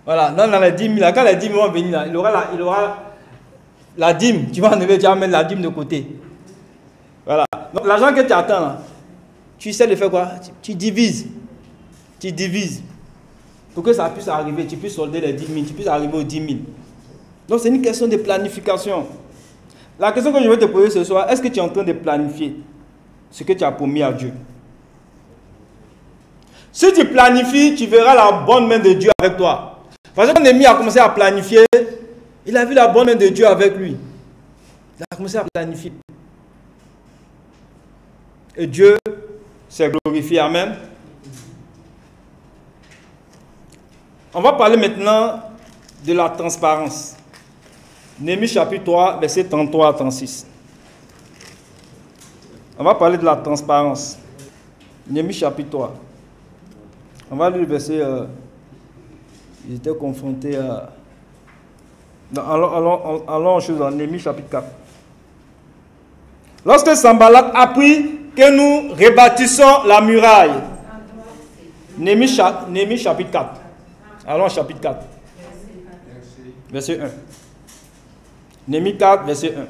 S5: voilà, dans les 10 000, là, quand les 10 000 vont venir, là, il aura la dîme, tu vas enlever, tu vas mettre la dîme de côté. Voilà. Donc l'argent que tu attends là, tu sais de faire quoi? Tu divises. Tu divises. Pour que ça puisse arriver, tu puisses solder les 10 000, tu puisses arriver aux 10 000. Donc c'est une question de planification. La question que je vais te poser ce soir, est-ce que tu es en train de planifier ce que tu as promis à Dieu? Si tu planifies, tu verras la bonne main de Dieu avec toi. Parce que quand Néhémie a commencé à planifier, il a vu la bonne main de Dieu avec lui. Il a commencé à planifier. Et Dieu s'est glorifié. Amen. On va parler maintenant de la transparence. Néhémie chapitre 3, verset 33 à 36. On va parler de la transparence. Néhémie chapitre 3. On va lire le verset. Ils étaient confrontés à... Allons en chose dans Néhémie chapitre 4. Lorsque Sanballat apprit que nous rebâtissons la muraille. Néhémie chapitre 4. Allons au chapitre 4. Verset 1. Néhémie 4, verset 1.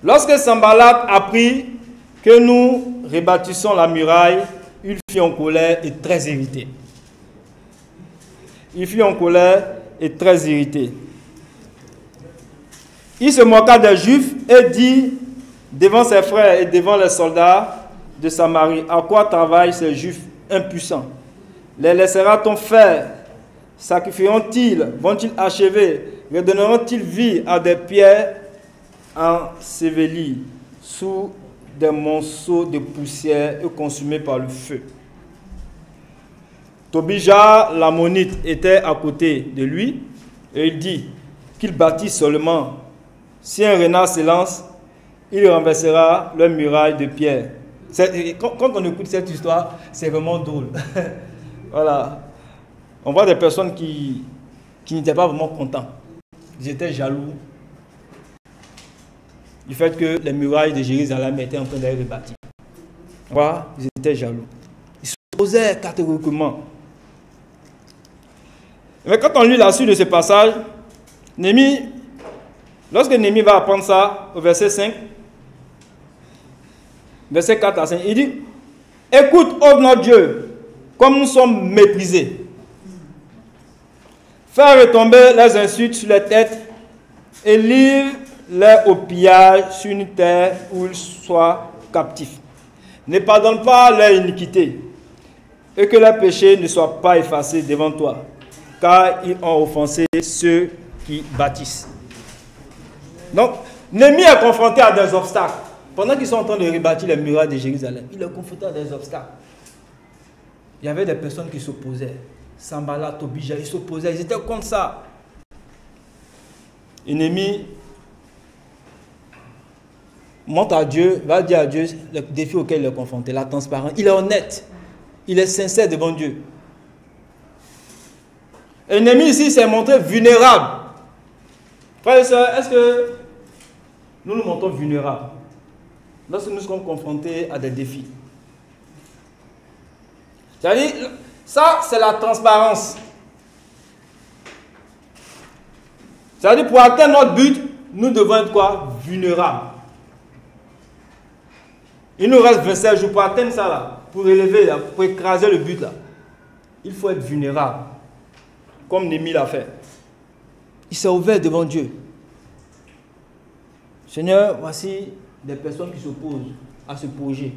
S5: Lorsque Sanballat apprit que nous rebâtissons la muraille, il fut en colère et très irrité. Il fut en colère et très irrité. Il se moqua des Juifs et dit devant ses frères et devant les soldats de Samarie, à quoi travaillent ces Juifs impuissants? Les laissera-t-on faire? Sacrifieront-ils? Vont-ils achever? Redonneront-ils vie à des pierres ensevelies sous des monceaux de poussière et consumées par le feu? Tobija l'ammonite était à côté de lui et il dit qu'il bâtit seulement. Si un renard se lance, il renversera leur muraille de pierre. Quand on écoute cette histoire, c'est vraiment drôle. Voilà. On voit des personnes qui n'étaient pas vraiment contents. ils étaient jaloux du fait que les murailles de Jérusalem étaient en train d'être rebâties. Voilà, ils étaient jaloux. Ils s'opposaient catégoriquement. Mais quand on lit la suite de ce passage, lorsque Néhémie va apprendre ça au verset 5, verset 4 à 5, il dit: écoute, ô notre Dieu, comme nous sommes méprisés. Fais retomber les insultes sur les têtes et livre-les au pillage sur une terre où ils soient captifs. Ne pardonne pas leur iniquité et que leurs péchés ne soient pas effacés devant toi, car ils ont offensé ceux qui bâtissent. Donc, Néhémie est confronté à des obstacles. Pendant qu'ils sont en train de rebâtir les murailles de Jérusalem, il est confronté à des obstacles. Il y avait des personnes qui s'opposaient. Sanballat, Tobija, ils s'opposaient, ils étaient contre ça. Et Néhémie monte à Dieu, va dire à Dieu le défi auquel il est confronté, la transparence. Il est honnête, il est sincère devant Dieu. Et Néhémie ici s'est montré vulnérable. Frères et sœurs, est-ce que nous nous montrons vulnérables lorsque nous sommes confrontés à des défis? C'est-à-dire, ça c'est la transparence. C'est-à-dire, pour atteindre notre but, nous devons être quoi? Vulnérables. Il nous reste 27 jours pour atteindre ça là, pour élever, là, pour écraser le but là. Il faut être vulnérable, comme Néhémie l'a fait. Il s'est ouvert devant Dieu. Seigneur, voici des personnes qui s'opposent à ce projet.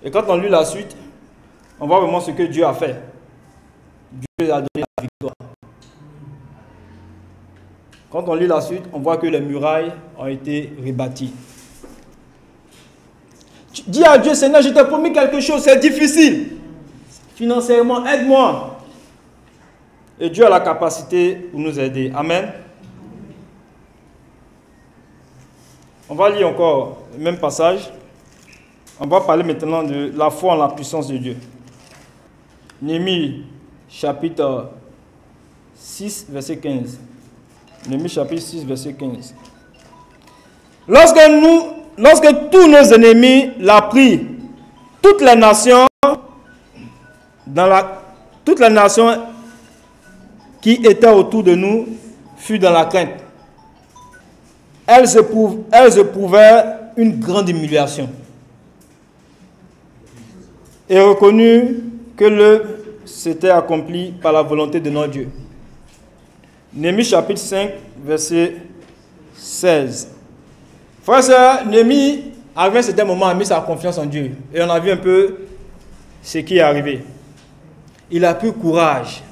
S5: Et quand on lit la suite, on voit vraiment ce que Dieu a fait. Dieu a donné la victoire. Quand on lit la suite, on voit que les murailles ont été rebâties. Dis à Dieu: Seigneur, je t'ai promis quelque chose, c'est difficile. Financièrement, aide-moi. Et Dieu a la capacité pour nous aider. Amen. On va lire encore le même passage. On va parler maintenant de la foi en la puissance de Dieu. Néhémie, chapitre 6, verset 15. Néhémie, chapitre 6, verset 15. Lorsque tous nos ennemis l'apprirent, toutes les nations qui étaient autour de nous furent dans la crainte. Elles éprouvèrent une grande humiliation et reconnurent que l'œuvre s'était accomplie par la volonté de notre Dieu. Néhémie chapitre 5, verset 16. Frères et sœurs, Néhémie, arrivé à un certain moment, a mis sa confiance en Dieu. Et on a vu un peu ce qui est arrivé. Il a pris courage.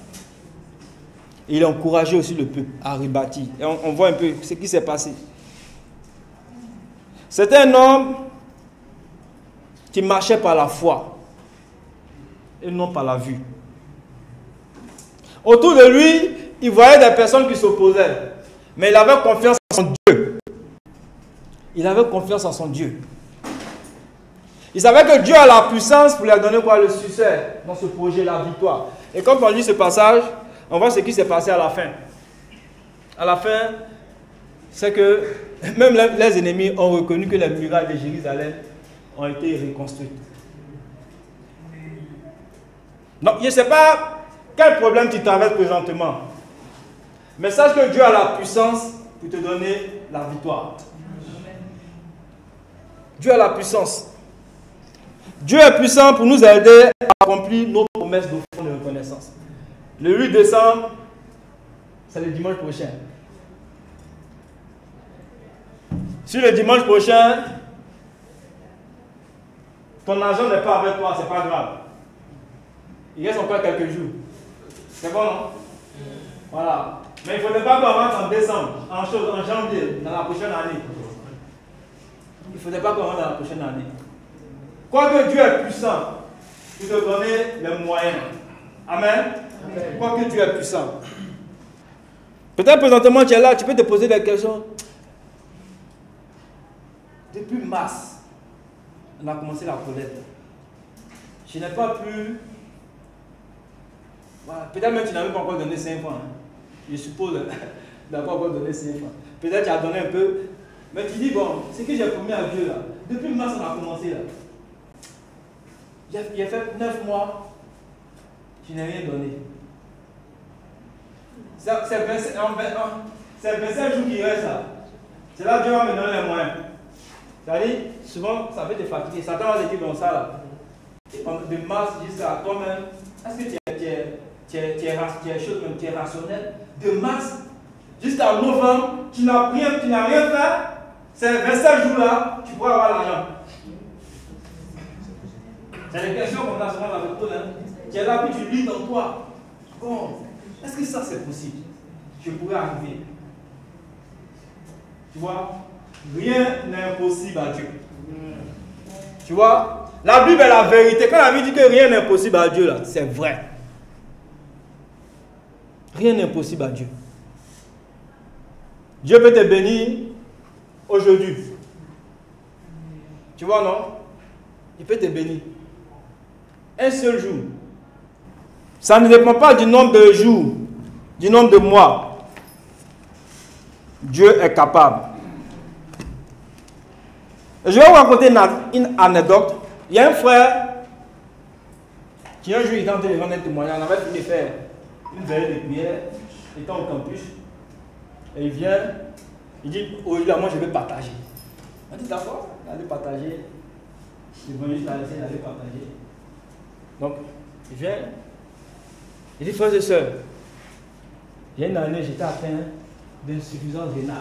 S5: Il a encouragé aussi le peuple à rebâtir. Et on voit un peu ce qui s'est passé. C'était un homme qui marchait par la foi et non par la vue. Autour de lui, il voyait des personnes qui s'opposaient. Mais il avait confiance en son Dieu. Il avait confiance en son Dieu. Il savait que Dieu a la puissance pour lui donner quoi? Le succès dans ce projet, la victoire. Et quand on lit ce passage, on voit ce qui s'est passé à la fin. À la fin, c'est que même les ennemis ont reconnu que les murailles de Jérusalem ont été reconstruites. Donc, je ne sais pas quel problème tu traverses présentement. Mais sache que Dieu a la puissance pour te donner la victoire. Dieu a la puissance. Dieu est puissant pour nous aider à accomplir nos promesses d'offrande de reconnaissance. Le 8 décembre, c'est le dimanche prochain. Si le dimanche prochain, ton argent n'est pas avec toi, ce n'est pas grave. Il reste encore quelques jours. C'est bon, non? Voilà. Mais il ne faudrait pas qu'on rentre en décembre, en janvier, dans la prochaine année. Il ne faudrait pas qu'on rentre dans la prochaine année. Quoique Dieu est puissant pour te donner les moyens. Amen. Quoique Dieu est puissant. Peut-être présentement tu es là, tu peux te poser des questions. Depuis mars, on a commencé la collecte. Je n'ai pas pu. Voilà. Peut-être même tu n'avais pas encore donné 5 francs. Hein. je suppose, d'avoir donné ces francs. Peut-être tu as donné un peu, mais tu dis, bon, ce que j'ai promis à Dieu là, depuis mars on a commencé là. J'ai fait 9 mois, je n'ai rien donné. C'est 27 jours qui restent là. C'est là que Dieu va me donner les moyens. C'est-à-dire, souvent, ça peut te fatiguer. Satan va te dire dans ça là. De mars jusqu'à toi-même, est-ce que tu es rationnel? De mars jusqu'à novembre, tu n'as rien fait. C'est 27 jours là, tu pourras avoir l'argent. C'est des questions qu'on a souvent dans le cours. Tu es là, puis tu lis dans toi. Bon, est-ce que ça c'est possible? Je pourrais arriver. Tu vois, rien n'est impossible à Dieu. Tu vois, la Bible est la vérité. Quand la Bible dit que rien n'est impossible à Dieu, là, c'est vrai. Rien n'est impossible à Dieu. Dieu peut te bénir aujourd'hui. Tu vois, non? Il peut te bénir. Un seul jour. Ça ne dépend pas du nombre de jours, du nombre de mois. Dieu est capable. Je vais vous raconter une anecdote. Il y a un frère qui un jour il tentait de rendre un témoignage. On avait fini de faire une veillée de prière, étant au campus. Et il vient, il dit, aujourd'hui, moi je vais partager. On dit d'accord, allez partager. L'évangile l'a laissé d'aller partager. Donc, il vient, il dit, frères et sœurs, il y a une année, j'étais atteint d'insuffisance rénale.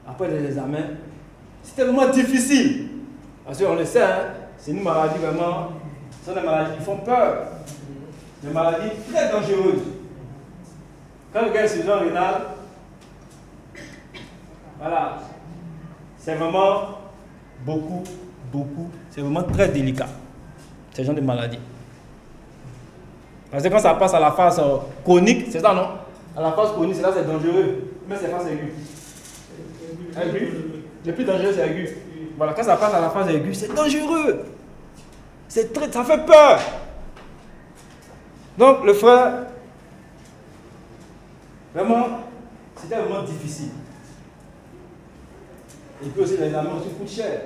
S5: Après les examens, c'était vraiment difficile. Parce qu'on le sait, hein, c'est une maladie vraiment, ce sont des maladies qui font peur. Des maladies très dangereuses. Quand le gars est insuffisant rénale, voilà, c'est vraiment beaucoup, c'est vraiment très délicat, ce genre de maladie. Parce que quand ça passe à la phase chronique, c'est ça non? À la phase chronique, c'est là c'est dangereux, mais c'est phase aiguë. Le plus dangereux c'est aigu. Voilà, quand ça passe à la phase aiguë, c'est dangereux. Ça fait peur. Donc le frère, vraiment, c'était vraiment difficile. Et puis aussi les examens aussi coûtent cher.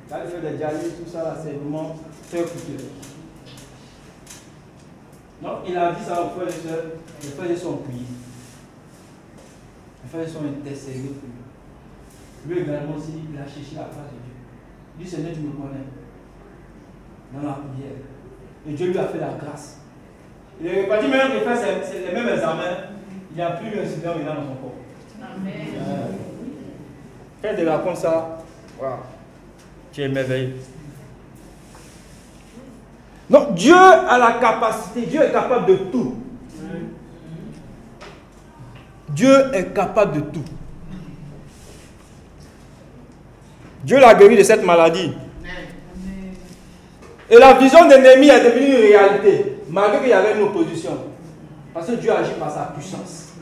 S5: Quand il fait des dialyses, tout ça, c'est vraiment très coûteux. Donc il a dit ça aux frères et sœurs, les frères sont priés. Les frères sont intercédés pour lui. Lui également aussi, il a cherché la face de Dieu. Il dit, Seigneur, tu me connais. Dans la prière. Et Dieu lui a fait la grâce. Il est reparti même qu'il fait les mêmes examens. Il n'y a plus d'incident dans son corps. Amen. Quand il raconte ça, wow, tu es merveilleux. Donc Dieu a la capacité, Dieu est capable de tout. Dieu est capable de tout. Dieu l'a guéri de cette maladie. Et la vision d'ennemi est devenue une réalité, malgré qu'il y avait une opposition. Parce que Dieu agit par sa puissance.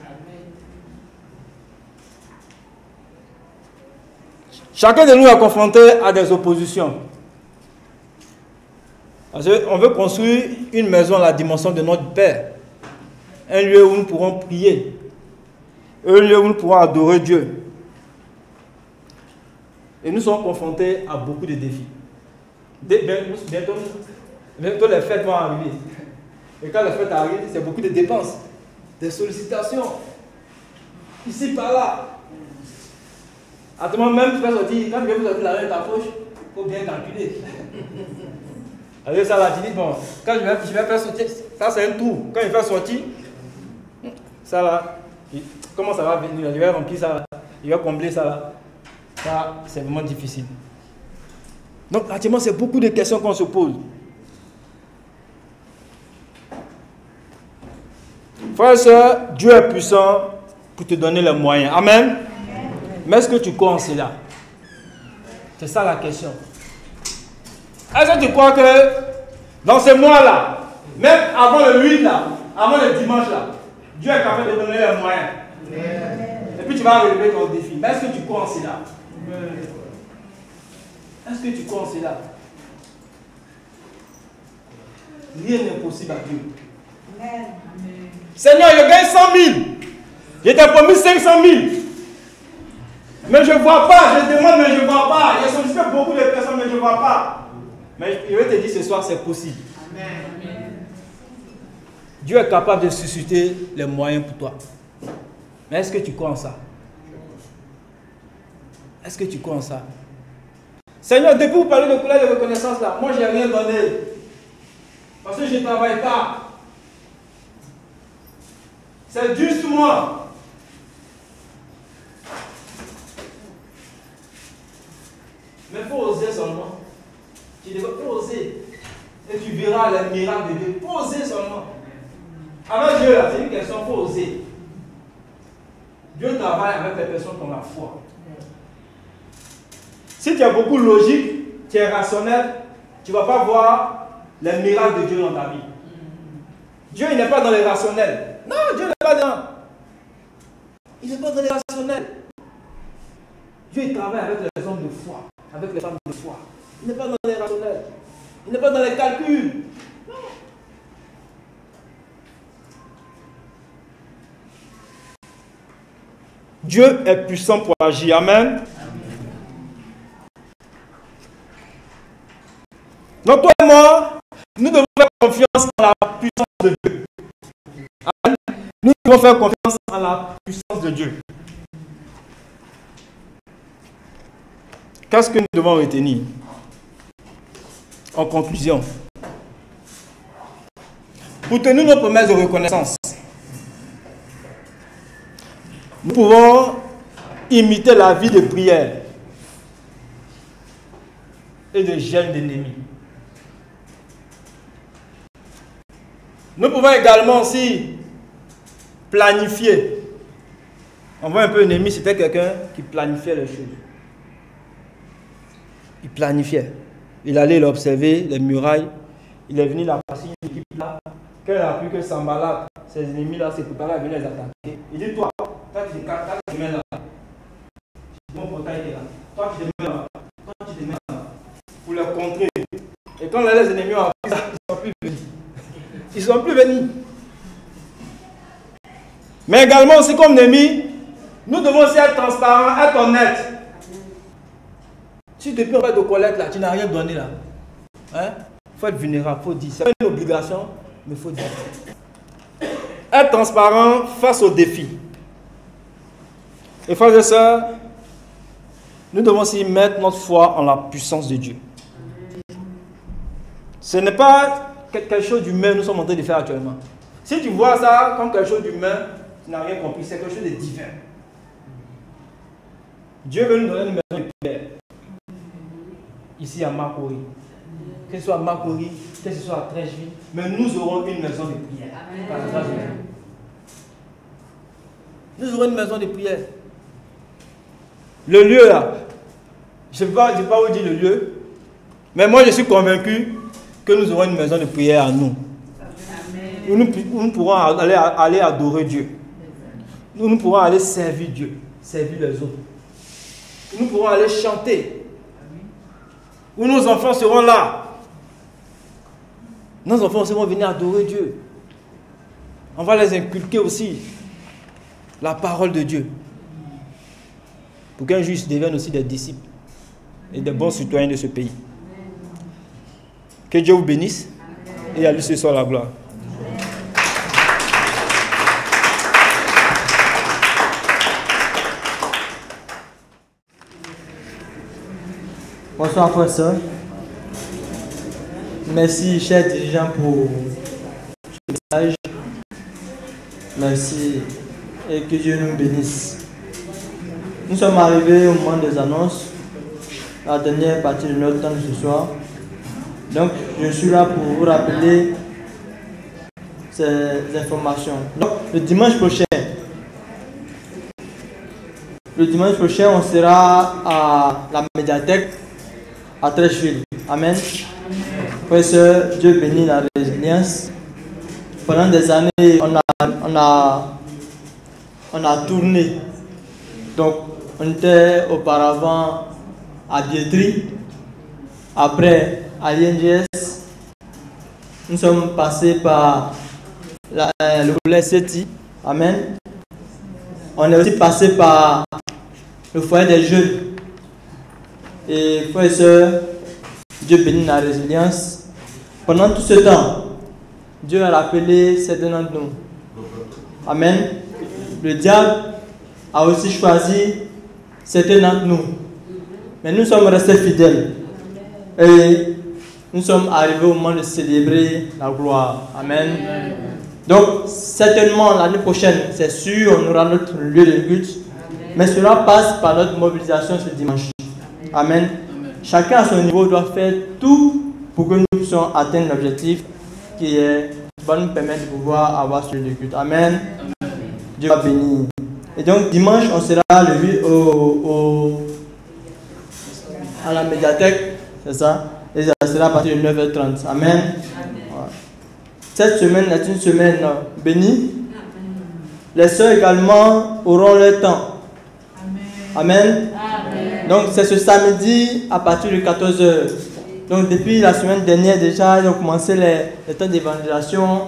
S5: Chacun de nous est confronté à des oppositions. Parce qu'on veut construire une maison à la dimension de notre Père. Un lieu où nous pourrons prier. Un lieu où nous pourrons adorer Dieu. Et nous sommes confrontés à beaucoup de défis. Bientôt les fêtes vont arriver. Et quand les fêtes arrivent, c'est beaucoup de dépenses, des sollicitations, ici, par là. À tout moment même, tu vas sortir, quand tu veux sortir l'argent de ta poche, il faut bien calculer. Alors ça va, tu dis, bon, quand je vais faire sortir, ça c'est un trou. Quand je vais sortir, ça là, comment ça va venir? Je vais remplir ça là, je vais combler ça là. Ça, c'est vraiment difficile. Donc, actuellement, c'est beaucoup de questions qu'on se pose. Frères et sœurs, Dieu est puissant pour te donner les moyens. Amen. Mais est-ce que tu crois en cela? C'est ça la question. Est-ce que tu crois que dans ce mois-là, même avant le 8 là, avant le dimanche là, Dieu est capable de donner les moyens? Et puis tu vas relever ton défi. Mais est-ce que tu crois en cela? Est-ce que tu crois en cela? Rien n'est possible à Dieu. Seigneur, je gagne 100 000. Je t'ai promis 500 000. Mais je ne vois pas. Je demande, mais je ne vois pas. J'ai sollicité beaucoup de personnes, mais je ne vois pas. Mais je vais te dire ce soir, c'est possible. Amen. Dieu est capable de susciter les moyens pour toi. Mais est-ce que tu crois en ça? Est-ce que tu crois en ça? Seigneur, depuis que vous parlez de couleur de reconnaissance là, moi je n'ai rien donné. Parce que je ne travaille pas. C'est dur sur moi. Mais il faut oser seulement. Tu devrais oser. Et tu verras les miracles de Dieu. Il faut oser seulement. Avec Dieu, c'est une question, il faut oser. Dieu travaille avec les personnes qui ont la foi. Si tu as beaucoup de logique, tu es rationnel, tu ne vas pas voir les miracles de Dieu dans ta vie. Dieu, il n'est pas dans les rationnels. Non, Dieu n'est pas dans. Il n'est pas dans les rationnels. Dieu, il travaille avec les hommes de foi, avec les femmes de foi. Il n'est pas dans les rationnels. Il n'est pas dans les calculs. Non. Dieu est puissant pour agir. Amen. Donc toi et moi, nous devons faire confiance en la puissance de Dieu. Amen. Nous devons faire confiance en la puissance de Dieu. Qu'est-ce que nous devons retenir? En conclusion, pour tenir nos promesses de reconnaissance, nous pouvons imiter la vie de prière et de jeûne d'ennemis. Nous pouvons également aussi planifier. On voit un peu Néhémie, c'était quelqu'un qui planifiait les choses. Il planifiait. Il allait observer les murailles. Il est venu là, passer une équipe là. Quand il a appris que Sambalat, ses ennemis là, s'est préparé à venir les attaquer. Il dit, toi tu te mets là. Mon portail est là. Toi tu te mets là. Toi tu te mets là. Pour les contrer. Et quand les ennemis ont appris ça, ils ne sont plus venus. Ils ne sont plus venus. Mais également aussi comme Néhémie, nous devons aussi être transparents, être honnêtes. Si depuis on fait de collecte là, tu n'as rien donné là. Hein? Il faut être vulnérable, il faut dire. C'est pas une obligation, mais il faut dire. Être transparent face aux défis. Et frères et sœurs, nous devons aussi mettre notre foi en la puissance de Dieu. Ce n'est pas quelque chose d'humain que nous sommes en train de faire actuellement. Si tu vois ça comme quelque chose d'humain, tu n'as rien compris, c'est quelque chose de divin. Dieu veut nous donner une maison de prière. Ici à Makori. Que ce soit à Makori, que ce soit à Trècheville, mais nous aurons une maison de prière. Par la grâce de Dieu. Nous aurons une maison de prière. Le lieu là, je ne vais pas vous dire le lieu, mais moi je suis convaincu que nous aurons une maison de prière à nous. Où nous pourrons aller adorer Dieu. Nous pourrons aller servir Dieu, servir les autres. Nous pourrons aller chanter. Où nos enfants seront là. Nos enfants aussi vont venir adorer Dieu. On va les inculquer aussi la parole de Dieu. Pour qu'un jour ils deviennent aussi des disciples et des bons citoyens de ce pays. Que Dieu vous bénisse et à lui ce soit la gloire.
S6: Bonsoir frères et sœurs. Merci chers dirigeants pour ce message. Merci et que Dieu nous bénisse. Nous sommes arrivés au moment des annonces, la dernière partie de notre temps ce soir. Donc je suis là pour vous rappeler ces informations. Donc le dimanche prochain, on sera à la médiathèque à Trècheville. Amen. Frères et sœurs, Dieu bénit la résilience. Pendant des années, on a tourné. Donc, on était auparavant à Biétry, après à l'INGS. Nous sommes passés par le volet CETI. Amen. On est aussi passé par le foyer des jeunes. Et frères et sœurs, Dieu bénit la résilience. Pendant tout ce temps, Dieu a rappelé certains d'entre nous. Amen. Le diable a aussi choisi certains d'entre nous. Mais nous sommes restés fidèles. Et nous sommes arrivés au moment de célébrer la gloire. Amen. Donc, certainement, l'année prochaine, c'est sûr, on aura notre lieu de culte. Mais cela passe par notre mobilisation ce dimanche. Amen. Chacun à son niveau doit faire tout pour que nous puissions atteindre l'objectif qui va nous permettre de pouvoir avoir ce lieu de culte. Amen. Dieu va bénir. Et donc, dimanche, on sera levé à la médiathèque. C'est ça. Et ça sera à partir de 9h30. Amen. Cette semaine est une semaine bénie. Les sœurs également auront leur temps. Amen. Amen. Donc c'est ce samedi à partir de 14h. Donc depuis la semaine dernière déjà, ils ont commencé les temps d'évangélisation.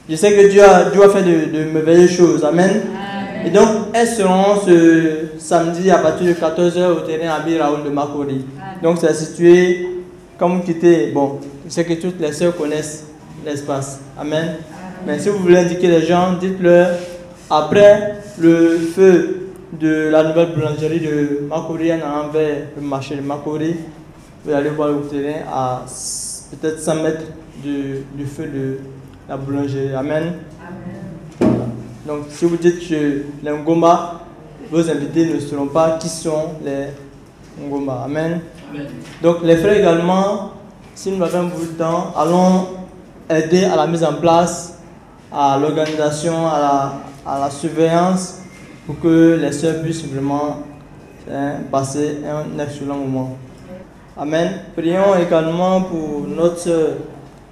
S6: Je sais que Dieu a fait de merveilleuses choses. Amen. Amen. Et donc elles seront ce samedi à partir de 14h au terrain Abi Raoul de Makori. Donc c'est situé, comme vous quittez, bon, je sais que toutes les sœurs connaissent l'espace. Amen. Mais si vous voulez indiquer les gens, dites-leur après le feu de la nouvelle boulangerie de Makori en allant vers le marché de Makori, vous allez voir le terrain à peut-être 100 mètres du feu de la boulangerie. Amen. Amen. Donc si vous dites que les Ngoma, vos invités ne sauront pas qui sont les Ngoma. Amen. Amen. Donc les frères également, si nous avons beaucoup de temps, allons aider à la mise en place, à l'organisation, à la surveillance, pour que les sœurs puissent vraiment passer un excellent moment. Amen. Prions également pour notre sœur,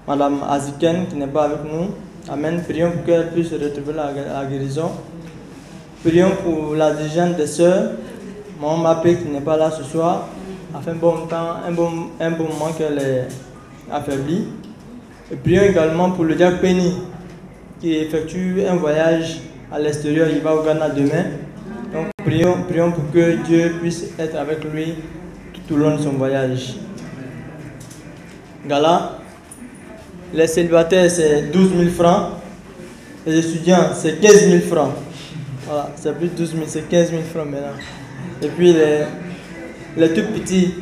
S6: Madame Aziken, qui n'est pas avec nous. Amen. Prions pour qu'elle puisse retrouver la guérison. Prions pour la dirigeante des sœurs, Maman Mapé, qui n'est pas là ce soir, a fait un bon moment qu'elle est affaiblie. Et prions également pour le diacre Penny, qui effectue un voyage à l'extérieur. Il va au Ghana demain. Donc prions pour que Dieu puisse être avec lui tout au long de son voyage. Gala, les célibataires c'est 12 000 francs. Les étudiants c'est 15 000 francs. Voilà, c'est plus de 12 000, c'est 15 000 francs maintenant. Et puis les tout petits,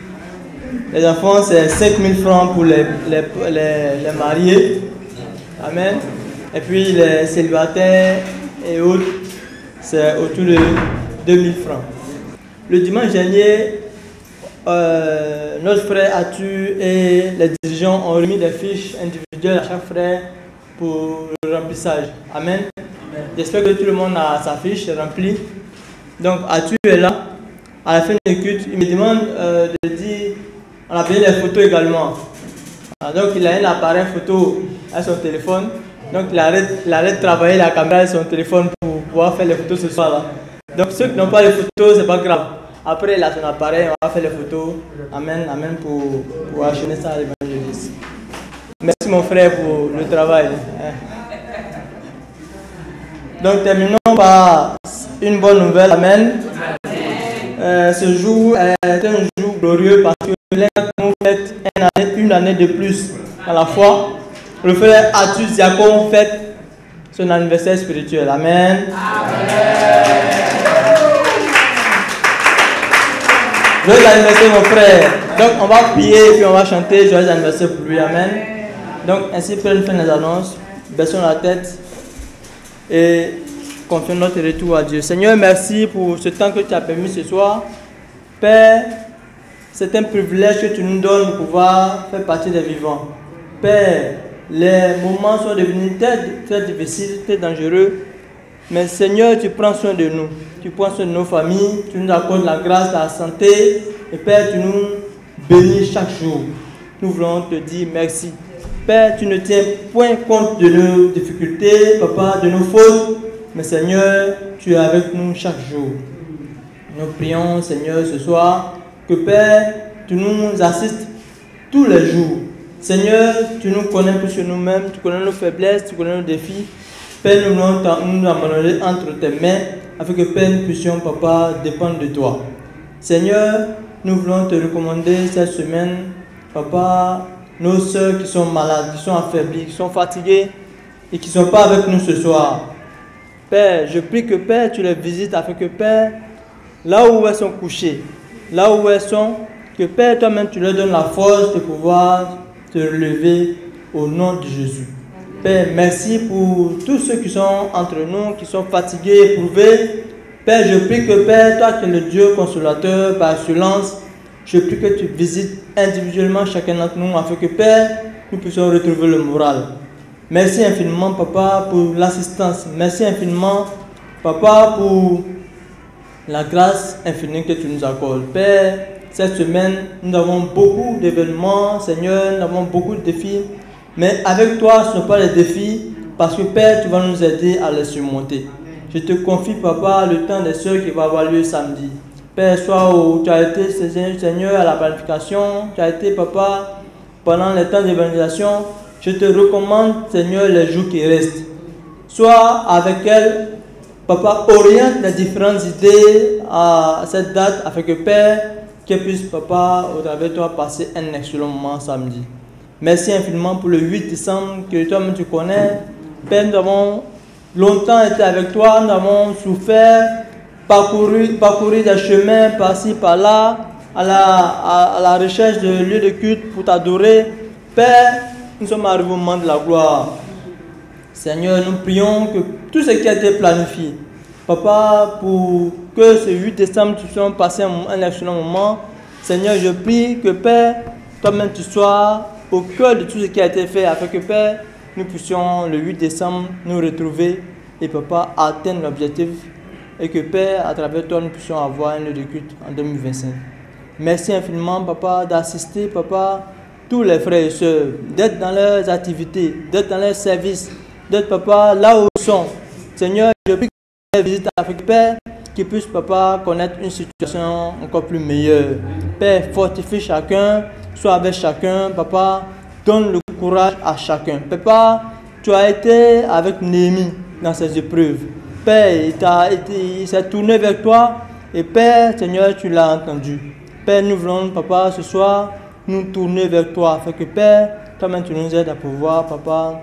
S6: les enfants c'est 5 000 francs pour les mariés. Amen. Et puis les célibataires et autres, c'est autour de 2 000 francs. Le dimanche dernier, notre frère Atu et les dirigeants ont remis des fiches individuelles à chaque frère pour le remplissage. Amen. J'espère que tout le monde a sa fiche remplie. Donc Atu est là. À la fin du culte, il me demande de dire, on a payé les photos également. Donc il a un appareil photo à son téléphone. Donc il arrête de travailler la caméra et son téléphone pour pouvoir faire les photos ce soir là. Donc ceux qui n'ont pas les photos, c'est pas grave. Après il a son appareil, on va faire les photos. Amen, amen pour acheter ça à l'évangéliste. Merci mon frère pour le travail. Donc terminons par une bonne nouvelle. Amen. Ce jour est un jour glorieux parce que nous fête une année de plus à la foi. Le frère Arthur Diacon fête son anniversaire spirituel. Amen. Joyeux anniversaire mon frère. Donc on va prier et puis on va chanter joyeux anniversaire pour lui. Amen. Donc ainsi Père, nous faisons les annonces. Baissons la tête et confions notre retour à Dieu. Seigneur, merci pour ce temps que tu as permis ce soir. Père, c'est un privilège que tu nous donnes de pouvoir faire partie des vivants. Père, les moments sont devenus très difficiles, très dangereux. Mais Seigneur, tu prends soin de nous. Tu prends soin de nos familles. Tu nous accordes la grâce, la santé. Et Père, tu nous bénis chaque jour. Nous voulons te dire merci. Père, tu ne tiens point compte de nos difficultés, Papa, de nos fautes. Mais Seigneur, tu es avec nous chaque jour. Nous prions, Seigneur, ce soir, que Père, tu nous assistes tous les jours. Seigneur, tu nous connais plus que nous-mêmes, tu connais nos faiblesses, tu connais nos défis. Père, nous voulons nous abandonner entre tes mains afin que, Père, nous puissions, Papa, dépendre de toi. Seigneur, nous voulons te recommander cette semaine, Papa, nos soeurs qui sont malades, qui sont affaiblies, qui sont fatiguées et qui ne sont pas avec nous ce soir. Père, je prie que, Père, tu les visites afin que, Père, là où elles sont couchées, là où elles sont, que, Père, toi-même, tu leur donnes la force de pouvoir te relever au nom de Jésus. Père, merci pour tous ceux qui sont entre nous, qui sont fatigués, éprouvés. Père, je prie que, Père, toi qui es le Dieu consolateur par excellence, je prie que tu visites individuellement chacun d'entre nous afin que, Père, nous puissions retrouver le moral. Merci infiniment, Papa, pour l'assistance. Merci infiniment, Papa, pour la grâce infinie que tu nous accordes. Père, cette semaine, nous avons beaucoup d'événements, Seigneur, nous avons beaucoup de défis. Mais avec toi, ce ne sont pas les défis, parce que, Père, tu vas nous aider à les surmonter. Je te confie, Papa, le temps des soeurs qui va avoir lieu samedi. Père, soit où tu as été, Seigneur, à la planification, tu as été, Papa, pendant les temps d'évangélisation. Je te recommande, Seigneur, les jours qui restent. Sois avec elle, Papa, oriente les différentes idées à cette date afin que, Père, qu'elle puisse, Papa, au travers de toi, passer un excellent moment samedi. Merci infiniment pour le 8 décembre que toi-même tu connais. Père, nous avons longtemps été avec toi, nous avons souffert, parcouru des chemins par-ci, par-là, à la recherche de lieux de culte pour t'adorer. Père, nous sommes arrivés au moment de la gloire. Seigneur, nous prions que tout ce qui a été planifié, Papa, pour que ce 8 décembre, tu puisses passer un excellent moment. Seigneur, je prie que, Père, toi-même tu sois au cœur de tout ce qui a été fait, afin que, Père, nous puissions le 8 décembre nous retrouver et, Papa, atteindre l'objectif et que, Père, à travers toi, nous puissions avoir un lieu de culte en 2025. Merci infiniment, Papa, d'assister, Papa, tous les frères et sœurs, d'être dans leurs activités, d'être dans leurs services, d'être, Papa, là où ils sont. Seigneur, je prie que tu visites afin que, Père, qu'ils puissent, Papa, connaître une situation encore plus meilleure. Père, fortifie chacun, sois avec chacun, Papa, donne le courage à chacun. Papa, tu as été avec Néhémie dans ces épreuves. Père, il s'est tourné vers toi et, Père, Seigneur, tu l'as entendu. Père, nous voulons, Papa, ce soir, nous tourner vers toi afin que, Père, toi-même tu nous aides à pouvoir, Papa,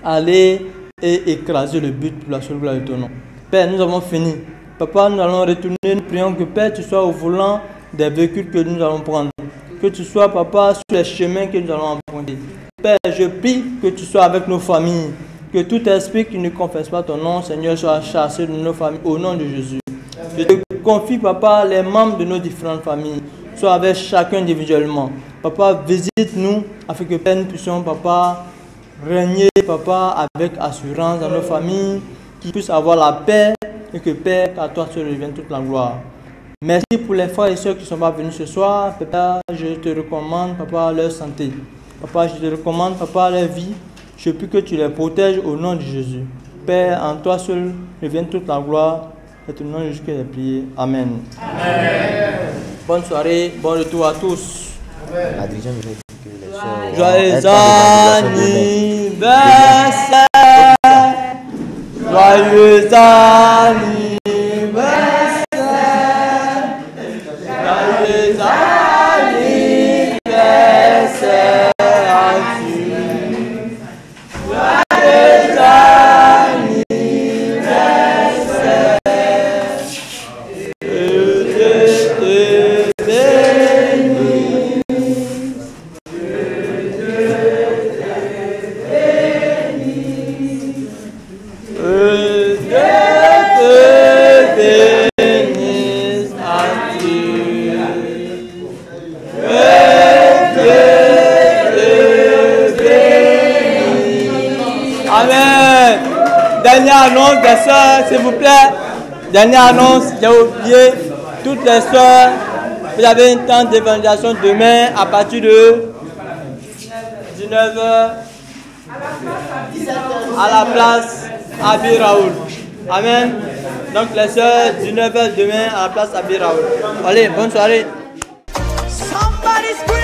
S6: aller et écraser le but pour la seule gloire de ton nom. Père, nous avons fini. Papa, nous allons retourner, nous prions que, Père, tu sois au volant des véhicules que nous allons prendre. Que tu sois, Papa, sur les chemins que nous allons emprunter. Père, je prie que tu sois avec nos familles. Que tout esprit qui ne confesse pas ton nom, Seigneur, soit chassé de nos familles au nom de Jésus. Je te confie, Papa, les membres de nos différentes familles. Sois avec chacun individuellement. Papa, visite-nous afin que, Père, nous puissions, Papa, régner, Papa, avec assurance dans nos familles, qu'ils puissent avoir la paix et que, Père, à toi seul revienne toute la gloire. Merci pour les frères et sœurs qui ne sont pas venus ce soir. Papa, je te recommande, Papa, leur santé. Papa, je te recommande, Papa, leur vie. Je prie que tu les protèges au nom de Jésus. Père, en toi seul revienne toute la gloire. Et ton nom jusqu'à les prier. Amen. Amen. Bonne soirée, bon retour à tous.
S1: La dirigeante veut dire que les sœurs
S6: Joyeux anniversaire. Joyeux anniversaire. Joyeux anniversaire à tu. Joyeux anniversaire. Que Dieu te bénisse. Amen. Dernière annonce des sœurs, s'il vous plaît. Dernière annonce, j'ai oublié. Toutes les sœurs, vous avez une temps d'évangélisation demain à partir de 19h à la place Abi Raoul. Amen. Donc les sœurs, 19h demain à la place Abi Raoul. Allez, bonne soirée.
S7: Somebody scream.